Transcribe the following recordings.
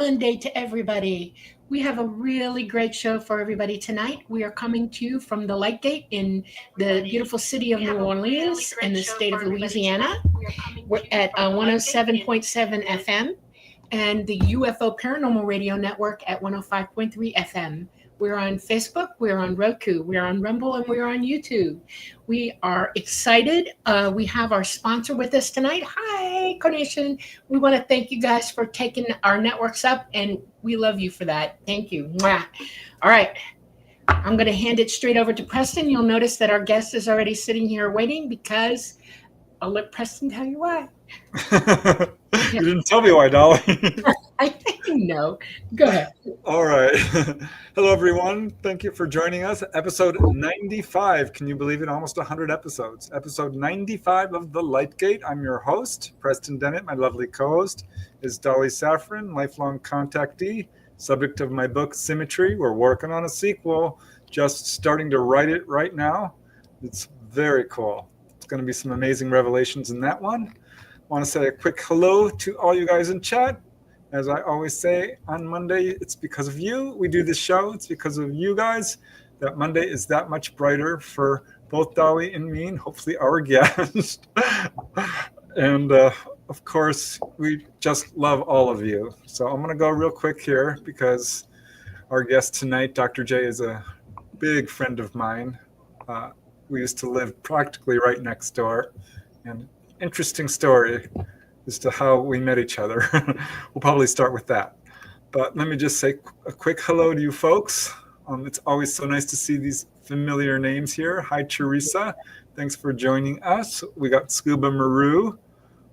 Monday to everybody. We have a really great show for everybody tonight. We are coming to you from the Light Gate in the beautiful city of New Orleans in the state of Louisiana. We're at 107.7 FM and the UFO Paranormal Radio Network at 105.3 FM. We're on Facebook, we're on Roku, we're on Rumble, and we're on YouTube. We are excited. We have our sponsor with us tonight. Hi, Carnation. We want to thank you guys for taking our networks up, and we love you for that. Thank you. Mwah. All right. I'm going to hand it straight over to Preston. You'll notice that our guest is already sitting here waiting because I'll let Preston tell you why. You didn't tell me why, Dolly. I think you know. Go ahead. All right. Hello, everyone. Thank you for joining us. Episode 95. Can you believe it? Almost 100 episodes. Episode 95 of The Light Gate. I'm your host, Preston Dennett. My lovely co-host is Dolly Safran, lifelong contactee, subject of my book, Symmetry. We're working on a sequel, just starting to write it right now. It's very cool. It's going to be some amazing revelations in that one. I want to say a quick hello to all you guys in chat. As I always say on Monday, it's because of you. We do this show. It's because of you guys that Monday is that much brighter for both Dolly and me, and hopefully our guest. And of course, we just love all of you. So I'm going to go real quick here because our guest tonight, Dr. J, is a big friend of mine. We used to live practically right next door. And interesting story as to how we met each other. We'll probably start with that. But let me just say a quick hello to you folks. It's always so nice to see these familiar names here. Hi, Teresa. Thanks for joining us. We got Scuba Maru.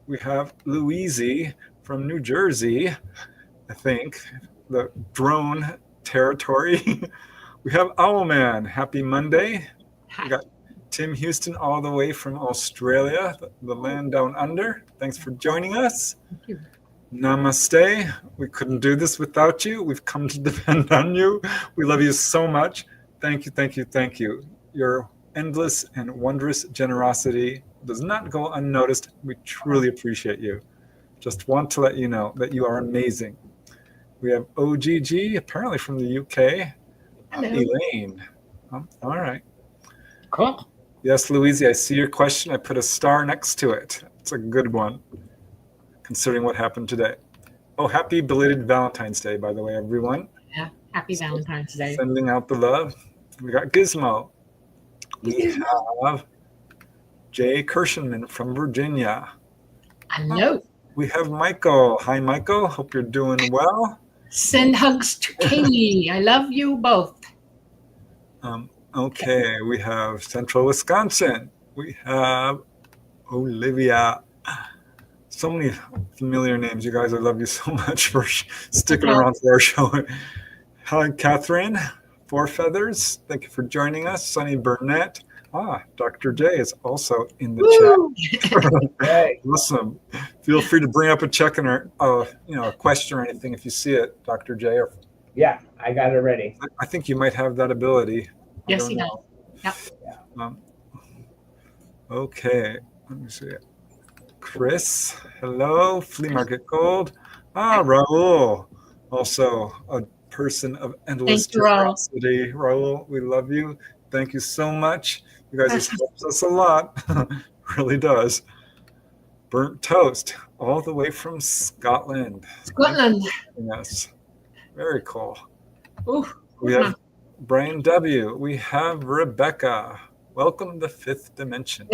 We have Louise from New Jersey, I think, the drone territory. We have Owlman. Happy Monday. We got Tim Houston all the way from Australia, the land down under. Thanks for joining us. Thank you. Namaste. We couldn't do this without you. We've come to depend on you. We love you so much. Thank you, thank you, thank you. Your endless and wondrous generosity does not go unnoticed. We truly appreciate you. Just want to let you know that you are amazing. We have OGG, apparently from the UK. Hello. Elaine. All right. Cool. Yes, Louise, I see your question. I put a star next to it. It's a good one, considering what happened today. Oh, happy belated Valentine's Day, by the way, everyone. Yeah, happy Valentine's Day. Sending out the love. We got Gizmo. We have Jay Kirshenman from Virginia. Hello. We have Michael. Hi, Michael. Hope you're doing well. Send hugs to Kaylee. I love you both. Okay, we have Central Wisconsin. We have Olivia. So many familiar names. You guys, I love you so much for sticking around for our show. Hi, Catherine. Four Feathers. Thank you for joining us. Sunny Burnett. Dr. J is also in the chat. Hey. Awesome. Feel free to bring up a check or a question or anything if you see it, Dr. J. Or, yeah, I got it ready. I think you might have that ability. Yes, he does. Yep. Okay, let me see it. Chris, hello. Flea Market Gold. Raul, also a person of endless generosity. Raul, we love you. Thank you so much. You guys just helped us a lot. Really does. Burnt Toast, all the way from Scotland. Scotland. Yes, very cool. Ooh, we have Brian W. We have Rebecca. Welcome to Fifth Dimension.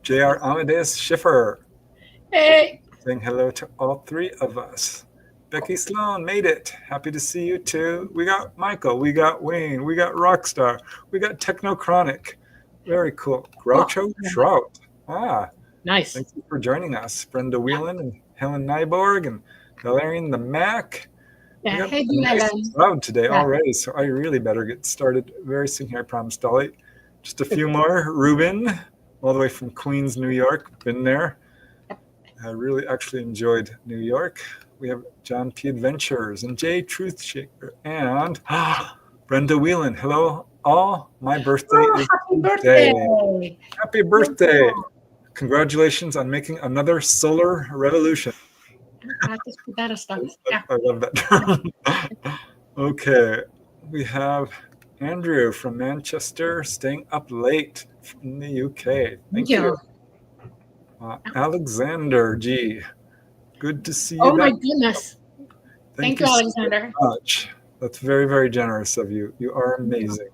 J.R. Amadeus Schiffer. Hey. Saying hello to all three of us. Becky Sloan made it. Happy to see you too. We got Michael. We got Wayne. We got Rockstar. We got Technochronic. Very cool. Groucho Trout. Nice. Thank you for joining us. Brenda Whelan and Helen Nyborg and Valerian the Mac. Yeah, hey, nice crowd today already, so I really better get started very soon here, I promise, Dolly. Just a few more. Ruben, all the way from Queens, New York. Been there. I really actually enjoyed New York. We have John P. Adventures and Jay Truthshaker and Brenda Whelan. Hello, all. My birthday is today. Happy birthday. Congratulations on making another solar revolution. I just put that as stuff. Yeah. I love that term. Okay, we have Andrew from Manchester staying up late from the UK. Thank you. Alexander G. Good to see you. Oh my goodness. Thank you, Alexander. So much. That's very, very generous of you. You are amazing.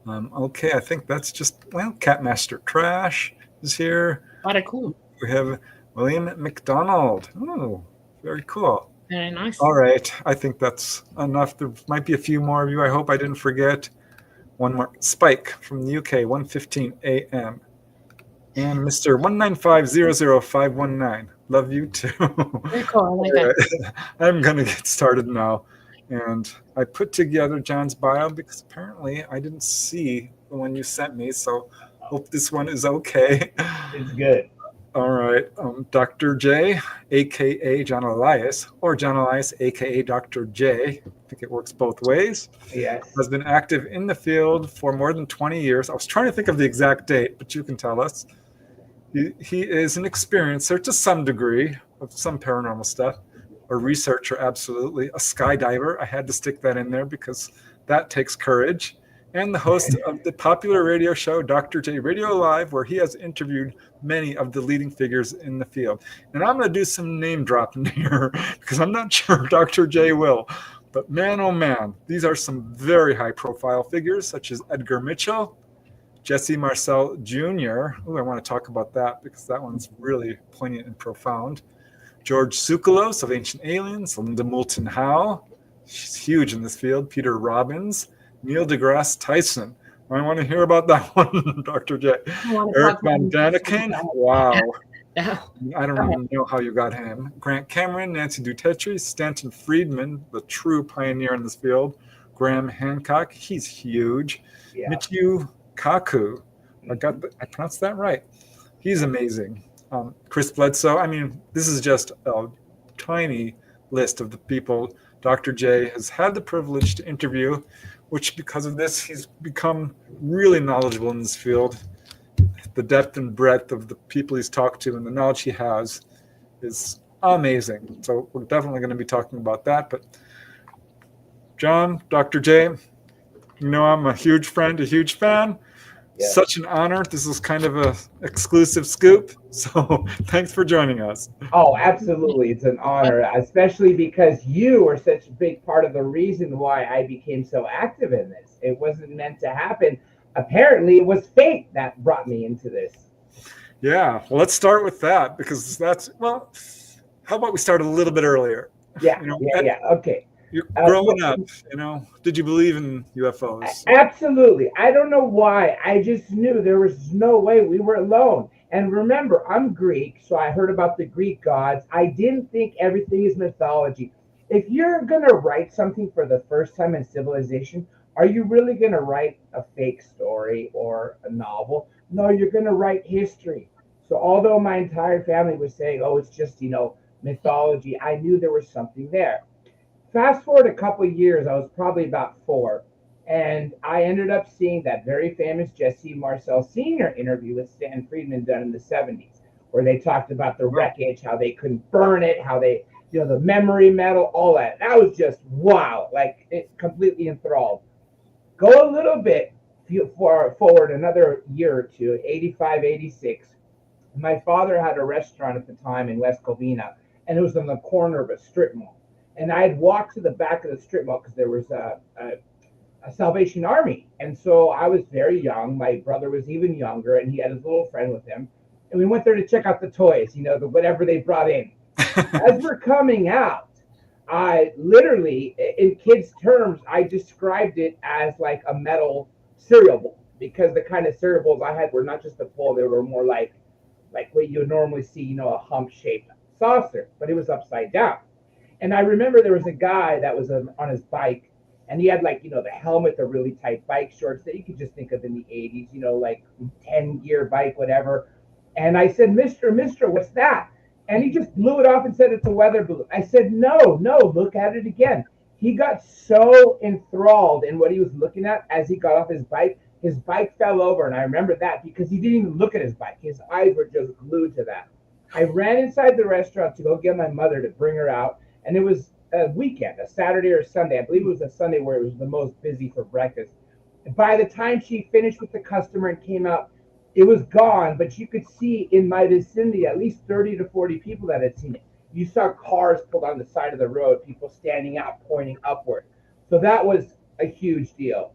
Okay, I think that's just, well, Catmaster Trash is here. What a cool. We have William McDonald. Oh, very cool. Very nice. All right, I think that's enough. There might be a few more of you. I hope I didn't forget. One more. Spike from the UK, 1:15 a.m. And Mr. 195000519. Love you too. Very cool. I like that. I'm going to get started now. And I put together John's bio because apparently I didn't see the one you sent me. So hope this one is okay. It's good. All right. Dr. J, a.k.a. John Ilias, or John Ilias, a.k.a. Dr. J. I think it works both ways. Yes. Has been active in the field for more than 20 years. I was trying to think of the exact date, but you can tell us. He is an experiencer to some degree of some paranormal stuff, a researcher, absolutely, a skydiver. I had to stick that in there because that takes courage. And the host of the popular radio show, Dr. J Radio Live, where he has interviewed many of the leading figures in the field. And I'm going to do some name dropping here because I'm not sure Dr. J will. But man, oh man, these are some very high profile figures such as Edgar Mitchell, Jesse Marcel Jr. Oh, I want to talk about that because that one's really poignant and profound. George Tsoukalos of Ancient Aliens, Linda Moulton Howe. She's huge in this field. Peter Robbins. Neil deGrasse Tyson. I want to hear about that one, Dr. J. Erich Von Daniken. Wow. I don't even know how you got him. Grant Cameron, Nancy DuTetre, Stanton Friedman, the true pioneer in this field. Graham Hancock, he's huge. Yeah. Michio Kaku, I pronounced that right. He's amazing. Chris Bledsoe. I mean, this is just a tiny list of the people Dr. J has had the privilege to interview, which because of this, he's become really knowledgeable in this field. The depth and breadth of the people he's talked to and the knowledge he has is amazing. So we're definitely going to be talking about that. But John, Dr. J, you know I'm a huge friend, a huge fan. Yeah. Such an honor. This is kind of a exclusive scoop. So thanks for joining us. Oh, absolutely. It's an honor, especially because you are such a big part of the reason why I became so active in this. It wasn't meant to happen. Apparently, it was fate that brought me into this. Yeah. Well, let's start with that because well, how about we start a little bit earlier? Yeah. Okay. You're growing up, did you believe in UFOs? Absolutely. I don't know why. I just knew there was no way we were alone. And remember, I'm Greek, so I heard about the Greek gods. I didn't think everything is mythology. If you're going to write something for the first time in civilization, are you really going to write a fake story or a novel? No, you're going to write history. So although my entire family was saying, oh, it's just, mythology, I knew there was something there. Fast forward a couple of years, I was probably about 4, and I ended up seeing that very famous Jesse Marcel Sr. interview with Stanton Friedman done in the 70s, where they talked about the wreckage, how they couldn't burn it, how they, the memory metal, all that. That was just wow, like it completely enthralled. Go a little bit forward another year or two, 85, 86. My father had a restaurant at the time in West Covina, and it was on the corner of a strip mall. And I had walked to the back of the strip mall because there was a Salvation Army. And so I was very young. My brother was even younger, and he had his little friend with him. And we went there to check out the toys, whatever they brought in. As we're coming out, I literally, in kids' terms, I described it as like a metal cereal bowl because the kind of cereal bowls I had were not just a bowl. They were more like what you would normally see, a hump-shaped saucer, but it was upside down. And I remember there was a guy that was on his bike, and he had the helmet, the really tight bike shorts that you could just think of in the 80s, like 10-gear bike, whatever. And I said, Mister, what's that? And he just blew it off and said, it's a weather balloon. I said, no, look at it again. He got so enthralled in what he was looking at as he got off his bike fell over. And I remember that because he didn't even look at his bike. His eyes were just glued to that. I ran inside the restaurant to go get my mother to bring her out, and it was a weekend, a Saturday or Sunday. I believe it was a Sunday where it was the most busy for breakfast. And by the time she finished with the customer and came out, it was gone, but you could see in my vicinity at least 30 to 40 people that had seen it. You saw cars pulled on the side of the road, people standing out, pointing upward. So that was a huge deal.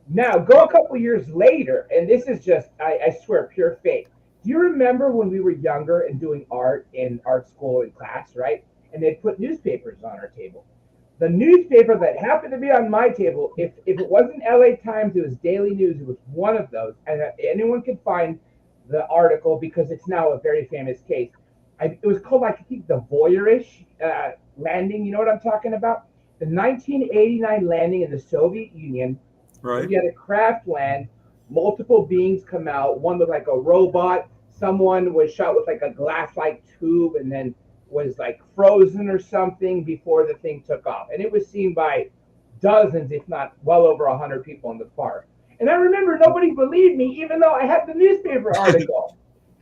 Now, go a couple years later, and this is just, I swear, pure fake. Do you remember when we were younger and doing art in art school in class, right? And they'd put newspapers on our table. The newspaper that happened to be on my table, if it wasn't LA Times, it was Daily News. It was one of those. And anyone could find the article because it's now a very famous case. It was called, I think, the Voyerish landing. You know what I'm talking about? The 1989 landing in the Soviet Union. Right. You had a craft land, multiple beings come out. One looked like a robot. Someone was shot with like a glass-like tube and then was like frozen or something before the thing took off. And it was seen by dozens, if not well over 100 people in the park. And I remember nobody believed me, even though I had the newspaper article.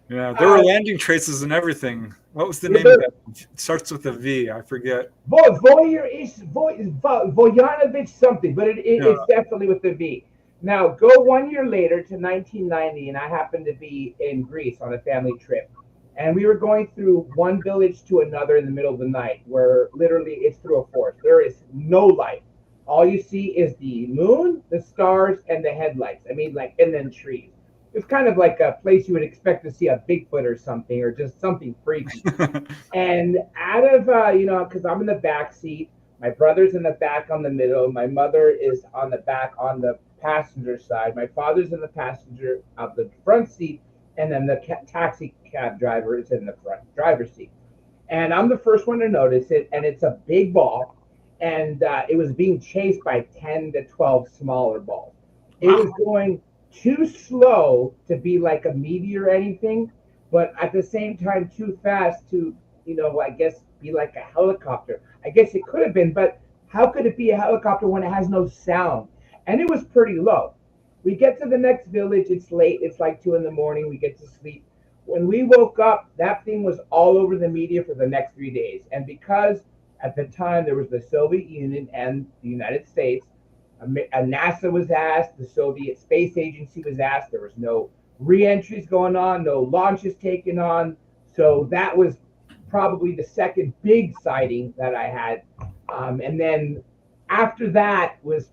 Yeah, there were landing traces and everything. What was the name of that? It starts with a V. I forget. Voyanovich something, but it's definitely with the V. Now, go 1 year later to 1990, and I happened to be in Greece on a family trip. And we were going through one village to another in the middle of the night, where literally it's through a forest. There is no light. All you see is the moon, the stars, and the headlights. I mean, and then trees. It's kind of like a place you would expect to see a Bigfoot or something, or just something freaky. And out of, because I'm in the back seat, my brother's in the back on the middle, my mother is on the back on the passenger side, my father's in the passenger of the front seat, and then the taxi cab driver is in the front driver's seat. And I'm the first one to notice it, and it's a big ball, and it was being chased by 10 to 12 smaller balls. It was going too slow to be like a meteor or anything, but at the same time too fast to, I guess be like a helicopter. I guess it could have been, but how could it be a helicopter when it has no sound? And it was pretty low. We get to the next village, it's late, it's like 2 a.m, we get to sleep. When we woke up, that thing was all over the media for the next 3 days. And because at the time there was the Soviet Union and the United States, NASA was asked, the Soviet Space Agency was asked, there was no re-entries going on, no launches taken on. So that was probably the second big sighting that I had. And then after that was,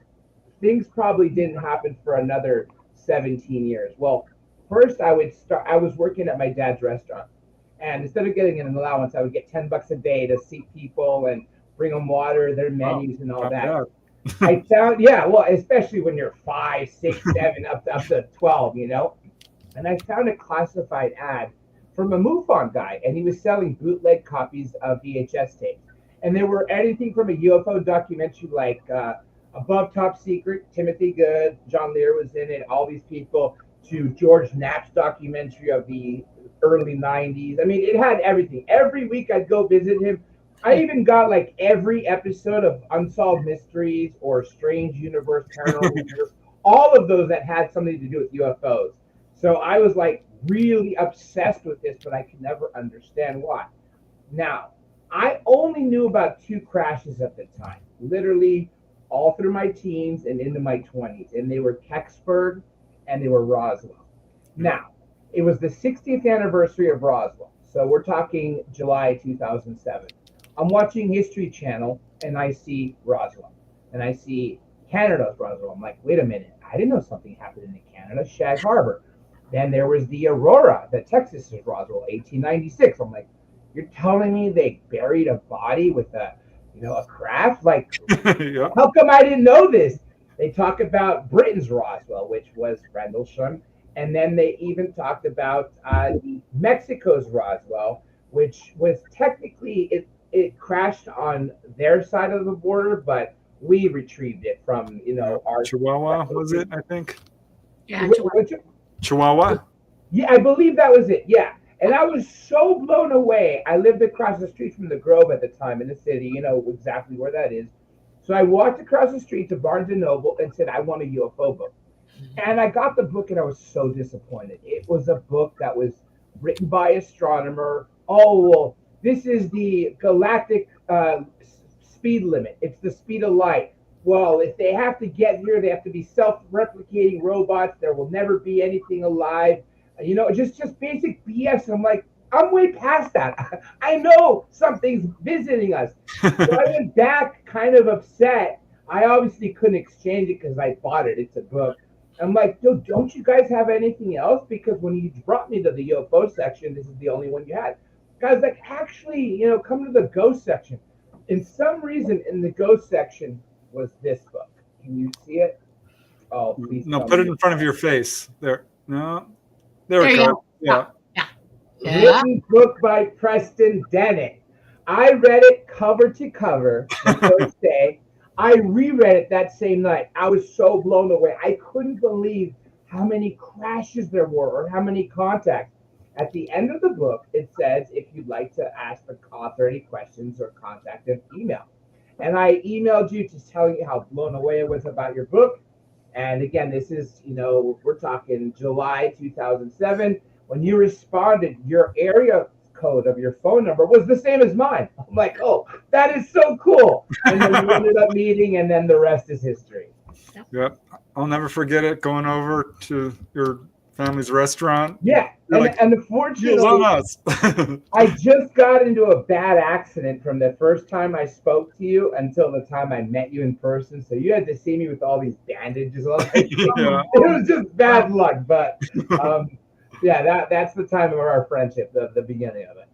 things probably didn't happen for another 17 years. Well, first I was working at my dad's restaurant. And instead of getting an allowance, I would get $10 a day to seat people and bring them water, their menus and all that. I found, especially when you're 5, 6, 7, up to 12, And I found a classified ad from a MUFON guy, and he was selling bootleg copies of VHS tapes. And there were anything from a UFO documentary like Above Top Secret, Timothy Good, John Ilias was in it, all these people, to George Knapp's documentary of the early 90s. I mean, it had everything. Every week I'd go visit him. I even got like every episode of Unsolved Mysteries or Strange Universe, Paranormal Universe, all of those that had something to do with UFOs. So I was like really obsessed with this, but I could never understand why. Now, I only knew about 2 crashes at the time, literally all through my teens and into my 20s. And they were Kecksburg and they were Roswell. Now, it was the 60th anniversary of Roswell. So we're talking July 2007. I'm watching History Channel and I see Roswell. And I see Canada's Roswell. I'm like, wait a minute. I didn't know something happened in Canada, Shag Harbor. Then there was the Aurora, the Texas Roswell, 1896. I'm like, you're telling me they buried a body with a craft? Like, How come I didn't know this? They talk about Britain's Roswell, which was Rendlesham. And then they even talked about Mexico's Roswell, which was technically, it crashed on their side of the border, but we retrieved it from, our Chihuahua, was it, I think? Yeah, Chihuahua? Yeah, I believe that was it. Yeah. And I was so blown away. I lived across the street from the Grove at the time in the city, exactly where that is. So I walked across the street to Barnes & Noble and said, I want a UFO book. And I got the book and I was so disappointed. It was a book that was written by an astronomer oh, well, this is the galactic speed limit. It's the speed of light. Well, if they have to get here, they have to be self-replicating robots. There will never be anything alive. Just basic BS. I'm like, I'm way past that. I know something's visiting us. So I went back kind of upset. I obviously couldn't exchange it because I bought it. It's a book. I'm like, dude, don't you guys have anything else? Because when you brought me to the UFO section, this is the only one you had. Guys, like, actually, come to the ghost section. In some reason, in the ghost section was this book. Can you see it? Oh, please. No, put it in front of your face. There. No. There we you go. Yeah. Written book by Preston Dennett. I read it cover to cover the first day. I reread it that same night. I was so blown away. I couldn't believe how many crashes there were or how many contacts. At the end of the book, it says if you'd like to ask the author any questions or contact them, email. And I emailed you just telling you how blown away I was about your book. And again, this is, we're talking July 2007. When you responded, your area code of your phone number was the same as mine. I'm like, oh, that is so cool. And then we ended up meeting, and then the rest is history. Yep. I'll never forget it, going over to your family's restaurant. Yeah. And unfortunately, on us. I just got into a bad accident from the first time I spoke to you until the time I met you in person. So you had to see me with all these bandages on. Yeah. It was just bad luck. But yeah, that's the time of our friendship, the beginning of it.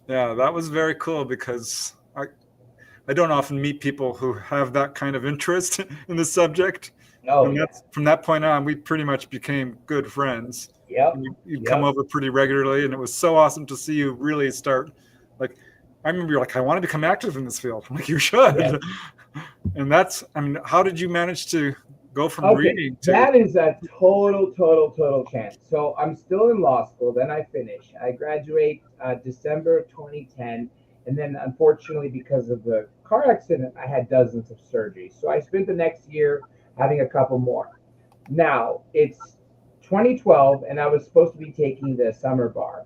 Yeah, that was very cool because I don't often meet people who have that kind of interest in the subject. Oh, and from that point on, we pretty much became good friends. Yep. You'd come over pretty regularly, and it was so awesome to see you really start. Like, I remember you're like, I want to become active in this field. I'm like, you should. Yep. And how did you manage to go from reading to... That is a total chance. So I'm still in law school. Then I finish. I graduate December 2010. And then, unfortunately, because of the car accident, I had dozens of surgeries. So I spent the next year having a couple more. Now, it's 2012, and I was supposed to be taking the summer bar.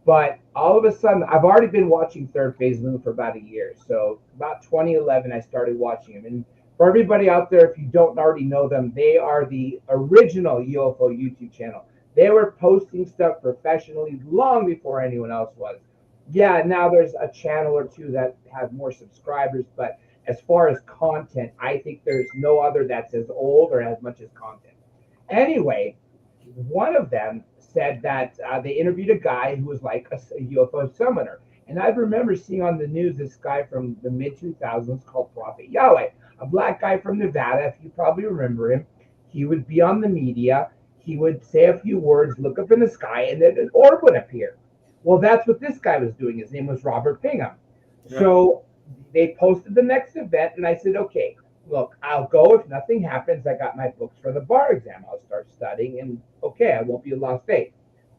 But all of a sudden, I've already been watching Third Phase Moon for about a year. So about 2011, I started watching them. And for everybody out there, if you don't already know them, they are the original UFO YouTube channel. They were posting stuff professionally long before anyone else was. Yeah, now there's a channel or two that have more subscribers, but as far as content, I think there's no other that's as old or as much as content. Anyway, one of them said that they interviewed a guy who was like a UFO summoner. And I remember seeing on the news this guy from the mid-2000s called Prophet Yahweh, a black guy from Nevada, if you probably remember him. He would be on the media. He would say a few words, look up in the sky, and then an orb would appear. Well, that's what this guy was doing. His name was Robert Pingham. Yeah. So they posted the next event, and I said, okay, look, I'll go. If nothing happens, I got my books for the bar exam. I'll start studying, and okay, I won't be lost faith.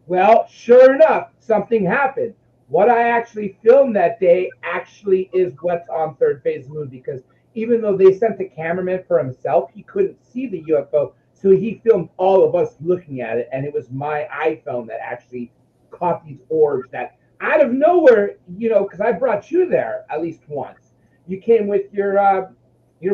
Well, sure enough, something happened. What I actually filmed that day actually is what's on Third Phase Moon, because even though they sent the cameraman for himself, he couldn't see the UFO, so he filmed all of us looking at it, and it was my iPhone that actually caught these orbs that out of nowhere, because I brought you there at least once. You came with your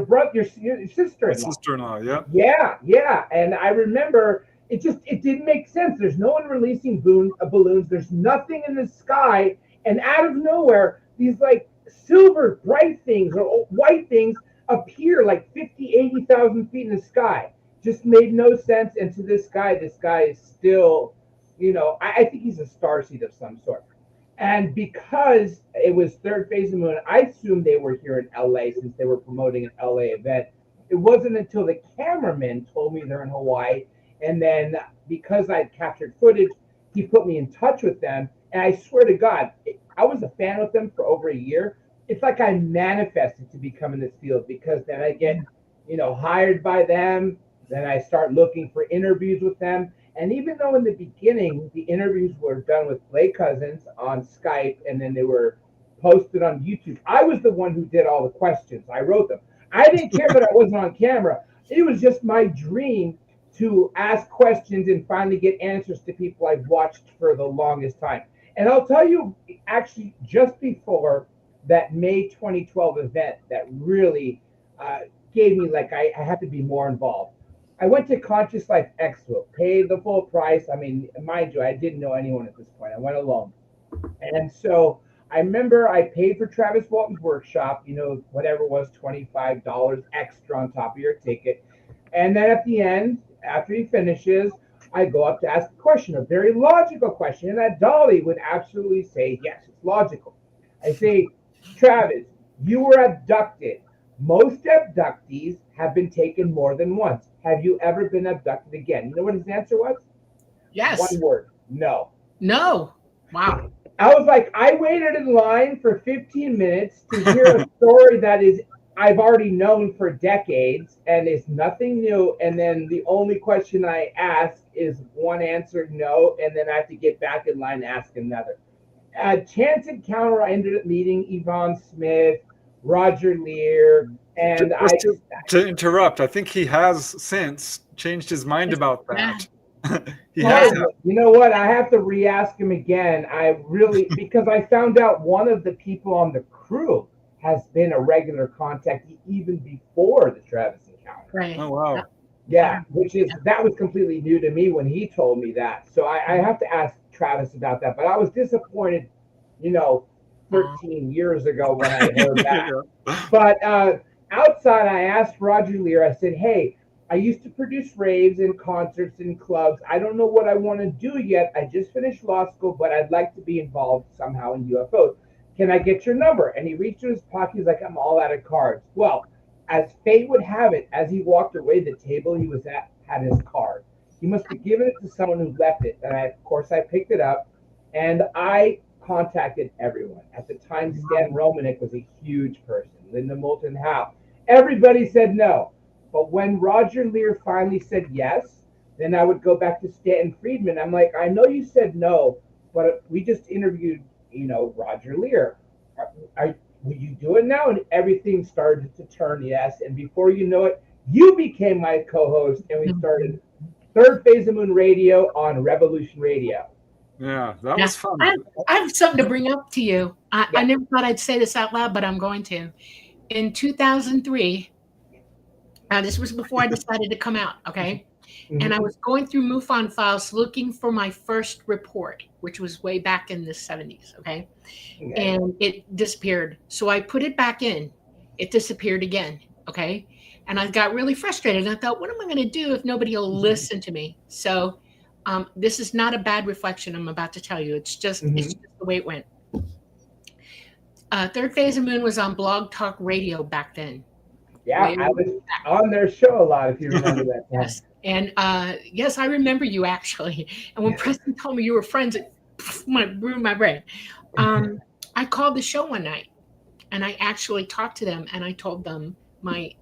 brother, your sister-in-law. Yeah. Yeah. And I remember it didn't make sense. There's no one releasing balloons. There's nothing in the sky, and out of nowhere, these like silver bright things or white things appear like 50, 80,000 feet in the sky. Just made no sense. And to this guy is still, I think he's a starseed of some sort. And because it was Third Phase of Moon, I assumed they were here in LA since they were promoting an LA event. It wasn't until the cameraman told me they're in Hawaii. And then because I'd captured footage, he put me in touch with them. And I swear to God, I was a fan of them for over a year. It's like I manifested to become in this field, because then I get, hired by them. Then I start looking for interviews with them. And even though in the beginning, the interviews were done with Blake Cousins on Skype, and then they were posted on YouTube, I was the one who did all the questions. I wrote them. I didn't care that I wasn't on camera. It was just my dream to ask questions and finally get answers to people I've watched for the longest time. And I'll tell you, actually, just before that May 2012 event that really gave me, like, I had to be more involved. I went to Conscious Life Expo, paid the full price. I mean, mind you, I didn't know anyone at this point. I went alone. And so I remember I paid for Travis Walton's workshop, whatever it was, $25 extra on top of your ticket. And then at the end, after he finishes, I go up to ask a question, a very logical question. And that Dolly would absolutely say, yes, it's logical. I say, Travis, you were abducted. Most abductees have been taken more than once. Have you ever been abducted again? You know what his answer was? Yes. One word. No. No. Wow. I was like, I waited in line for 15 minutes to hear a story that I've already known for decades and it's nothing new. And then the only question I ask is one answer, no. And then I have to get back in line and ask another. Chance encounter, I ended up meeting Yvonne Smith, Roger Lear, and to interrupt, I think he has since changed his mind about that. He has. You know what? I have to re-ask him again. Because I found out one of the people on the crew has been a regular contact even before the Travis encounter. Right. Oh wow. Yeah, that was completely new to me when he told me that. So I have to ask Travis about that. But I was disappointed, 13 years ago when I heard that. But outside, I asked Roger Lear, I said, hey, I used to produce raves and concerts and clubs. I don't know what I want to do yet. I just finished law school, but I'd like to be involved somehow in UFOs. Can I get your number? And he reached in his pocket. He's like, I'm all out of cards. Well, as fate would have it, as he walked away, the table he was at had his card. He must have given it to someone who left it. And of course, I picked it up and I contacted everyone. At the time, Stan Romanek was a huge person. Linda Moulton Howe. Everybody said no. But when Roger Lear finally said yes, then I would go back to Stanton Friedman. I'm like, I know you said no, but we just interviewed, Roger Lear. Will you do it now? And everything started to turn yes. And before you know it, you became my co-host, and we started Third Phase of Moon Radio on Revolution Radio. Yeah, that was fun. I have something to bring up to you. I never thought I'd say this out loud, but I'm going to. In 2003, this was before I decided to come out, okay? Mm-hmm. And I was going through MUFON files looking for my first report, which was way back in the 70s, okay? And it disappeared. So I put it back in. It disappeared again, okay? And I got really frustrated. And I thought, what am I going to do if nobody will listen to me? So this is not a bad reflection I'm about to tell you. It's just, it's just the way it went. Third Phase of Moon was on Blog Talk Radio back then. Yeah, I was on their show a lot, if you remember that. Yes. And yes, I remember you actually. And when Preston told me you were friends, it ruined my brain. I called the show one night and I actually talked to them and I told them my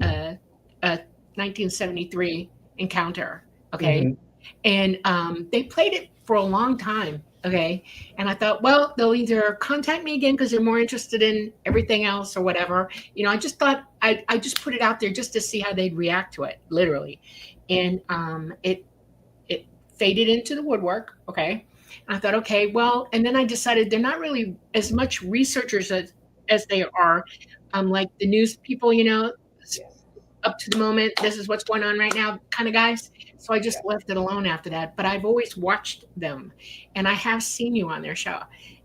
1973 encounter. Okay. And they played it for a long time. Okay. And I thought, well, they'll either contact me again because they're more interested in everything else or whatever. I just thought I just put it out there just to see how they'd react to it, literally. And it faded into the woodwork. Okay. And I thought, okay, well, and then I decided they're not really as much researchers as they are like the news people, up to the moment, this is what's going on right now kind of guys. So I just left it alone after that. But I've always watched them and I have seen you on their show.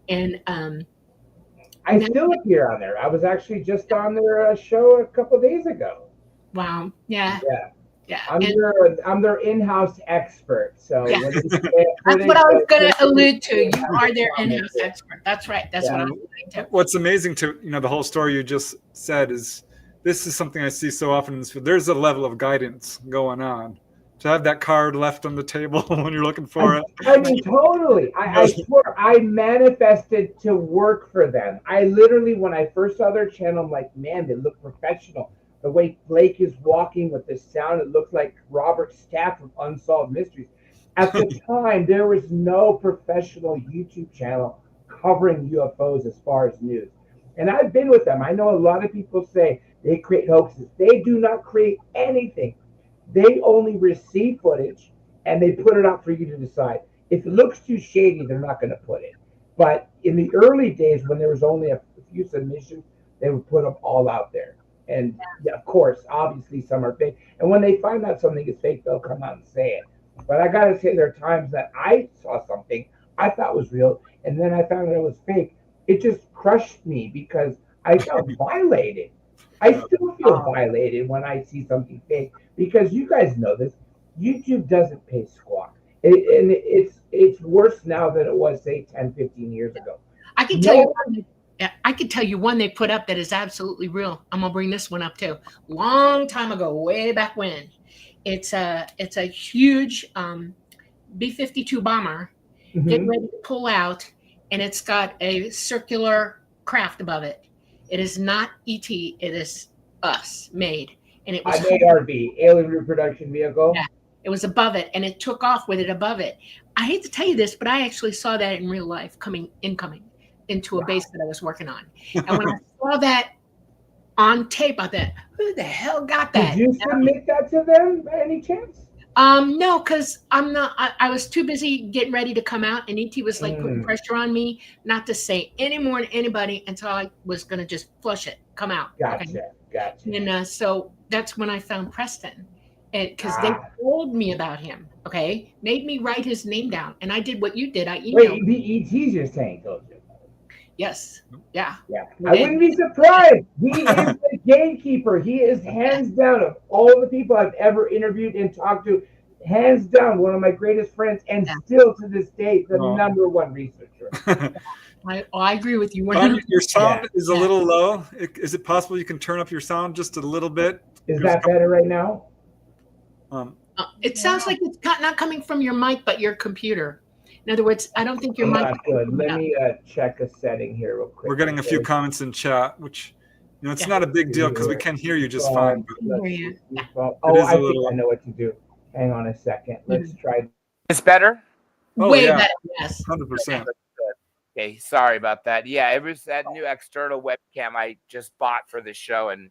And I still appear on there. I was actually just on their show a couple of days ago. Wow. Yeah. I'm their in-house expert. So that's what I was going to allude to. You are their in-house expert. That's right. That's what I was saying too. What's amazing to the whole story you just said is this is something I see so often in this field. There's a level of guidance going on. To have that card left on the table when you're looking for it. I mean, totally. I swear, I manifested to work for them. I literally, when I first saw their channel, I'm like, man, they look professional. The way Blake is walking with the sound, it looks like Robert Staff from Unsolved Mysteries. At the time, there was no professional YouTube channel covering UFOs as far as news. And I've been with them. I know a lot of people say they create hoaxes. They do not create anything. They only receive footage and they put it out for you to decide. If it looks too shady, they're not going to put it. But in the early days, when there was only a few submissions, they would put them all out there. And yeah, of course, obviously some are fake. And when they find out something is fake, they'll come out and say it. But I gotta say, there are times that I saw something I thought was real, and then I found out it was fake. It just crushed me because I felt violated. I still feel violated when I see something fake because you guys know this. YouTube doesn't pay squawk. And it's worse now than it was, say, 10, 15 years ago. I can tell you. I could tell you one they put up that is absolutely real. I'm gonna bring this one up too. Long time ago, way back when. It's a huge B-52 bomber getting ready to pull out, and it's got a circular craft above it. It is not ET. It is us made, and it was IARV, alien reproduction vehicle. Yeah, it was above it, and it took off with it above it. I hate to tell you this, but I actually saw that in real life, incoming into a base that I was working on. And when I saw that on tape, I thought, who the hell got that? Did you submit that to them by any chance? No, because I was too busy getting ready to come out, and ET was like putting pressure on me not to say any more to anybody until I was going to just flush it, come out. Gotcha. And so that's when I found Preston. Because they told me about him, okay? Made me write his name down. And I did what you did. I emailed. Wait, the ET's you're saying told you? Yes. Yeah. I wouldn't be surprised. He is the gatekeeper. He is hands down of all the people I've ever interviewed and talked to, hands down one of my greatest friends, and still to this day the number one researcher. I agree with you. Your sound is a little low. Is it possible you can turn up your sound just a little bit? Is that better right now? It sounds like it's not coming from your mic, but your computer. In other words, I don't think your mic. Not good. Let me check a setting here real quick. We're getting a few comments in chat, which it's not a big deal because we can hear you just fine. But I think I know what to do. Hang on a second. Let's try. It's better? Way better, yes. 100%. Okay, sorry about that. Yeah, it was that new external webcam I just bought for the show and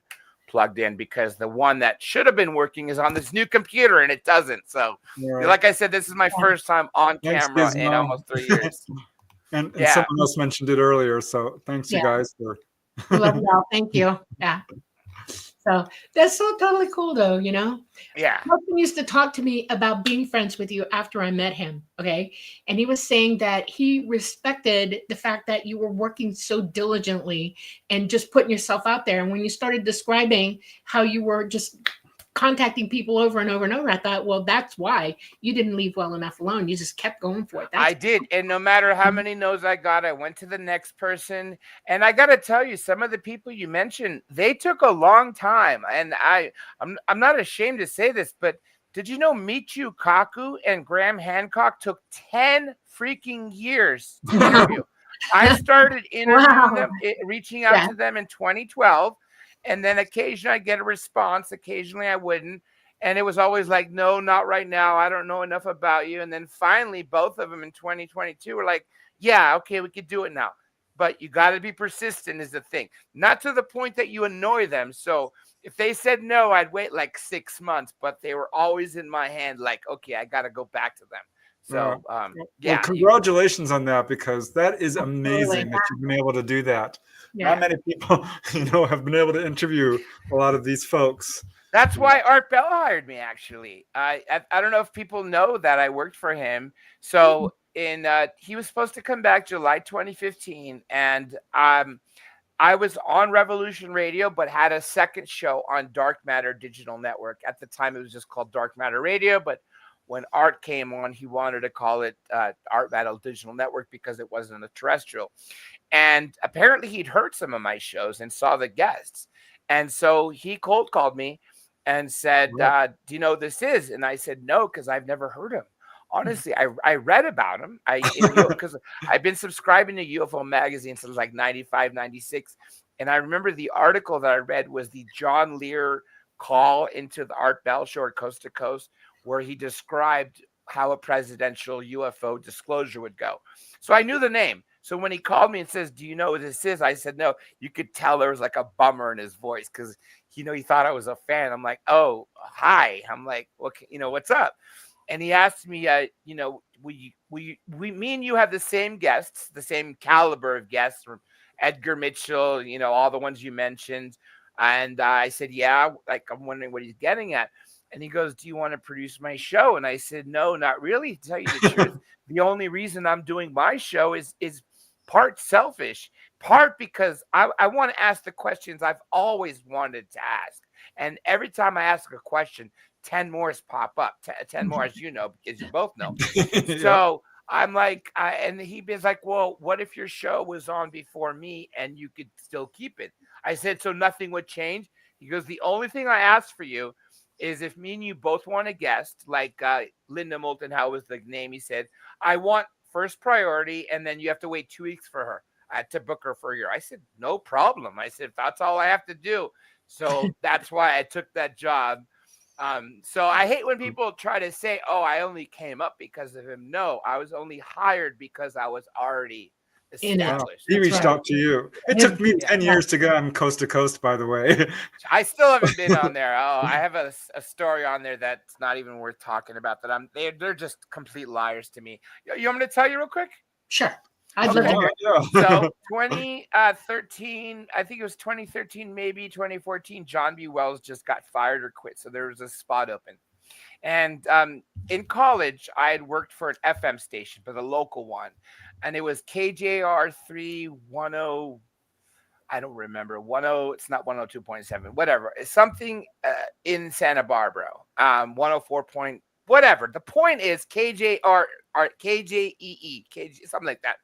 plugged in because the one that should have been working is on this new computer and it doesn't. So, like I said, this is my first time on camera in almost 3 years. and someone else mentioned it earlier. So thanks you guys for. We love y'all. Thank you. Yeah. So that's so totally cool, though, Yeah. Preston used to talk to me about being friends with you after I met him. Okay. And he was saying that he respected the fact that you were working so diligently and just putting yourself out there. And when you started describing how you were just contacting people over and over and over, I thought, well, that's why you didn't leave well enough alone. You just kept going for it. I did. And no matter how many no's I got, I went to the next person. And I got to tell you, some of the people you mentioned, they took a long time. And I'm not ashamed to say this, but did you know Michio Kaku and Graham Hancock took 10 freaking years to interview? I started interviewing them, reaching out to them in 2012. And then occasionally I'd get a response. Occasionally I wouldn't. And it was always like, no, not right now. I don't know enough about you. And then finally, both of them in 2022 were like, yeah, okay, we could do it now. But you got to be persistent is the thing. Not to the point that you annoy them. So if they said no, I'd wait like 6 months. But they were always in my hand like, okay, I got to go back to them. So, Well, congratulations on that, because that is amazing that you've been able to do that. Yeah. Not many people, have been able to interview a lot of these folks. That's why Art Bell hired me, actually. I don't know if people know that I worked for him. So he was supposed to come back July 2015, and I was on Revolution Radio, but had a second show on Dark Matter Digital Network. At the time, it was just called Dark Matter Radio, but when Art came on, he wanted to call it Art Matter Digital Network because it wasn't a terrestrial. And apparently he'd heard some of my shows and saw the guests. And so he cold called me and said, do you know who this is? And I said, no, because I've never heard him. Honestly, I read about him because I've been subscribing to UFO magazine since like 95, 96. And I remember the article that I read was the John Lear call into the Art Bell show at Coast to Coast, where he described how a presidential UFO disclosure would go. So I knew the name. So when he called me and says, do you know what this is? I said, no. You could tell there was like a bummer in his voice because, he thought I was a fan. I'm like, oh, hi. I'm like, what's up? and he asked me, me and you have the same guests, the same caliber of guests from Edgar Mitchell, all the ones you mentioned. And I said, yeah, like I'm wondering what he's getting at. And he goes, do you want to produce my show? And I said, no, not really. To tell you the truth, the only reason I'm doing my show is part selfish, part because I want to ask the questions I've always wanted to ask. And every time I ask a question, 10 more pop up, 10 more, as you know, because you both know. Yeah. So I'm like, and he was like, well, what if your show was on before me and you could still keep it? I said, so nothing would change? He goes, the only thing I asked for you is if me and you both want a guest, like Linda Moulton Howe was the name, he said, I want first priority, and then you have to wait 2 weeks for her to book her for a year. I said, no problem. I said, that's all I have to do. So that's why I took that job. So I hate when people try to say, oh, I only came up because of him. No, I was only hired because I was already established. He reached right. out to you. It took me 10 years to get on Coast to Coast, by the way. I still haven't been on there. Oh, I have a story on there that's not even worth talking about. That they're just complete liars to me. You want me to tell you real quick? Sure. I'd love to hear. So 2013, I think it was 2013, maybe 2014, John B. Wells just got fired or quit. So there was a spot open. And in college, I had worked for an FM station, for the local one. And it was KJR 310. I don't remember. 10, it's not 102.7, whatever. It's something in Santa Barbara. 104 point, whatever. The point is KJR or KJEE, something like that.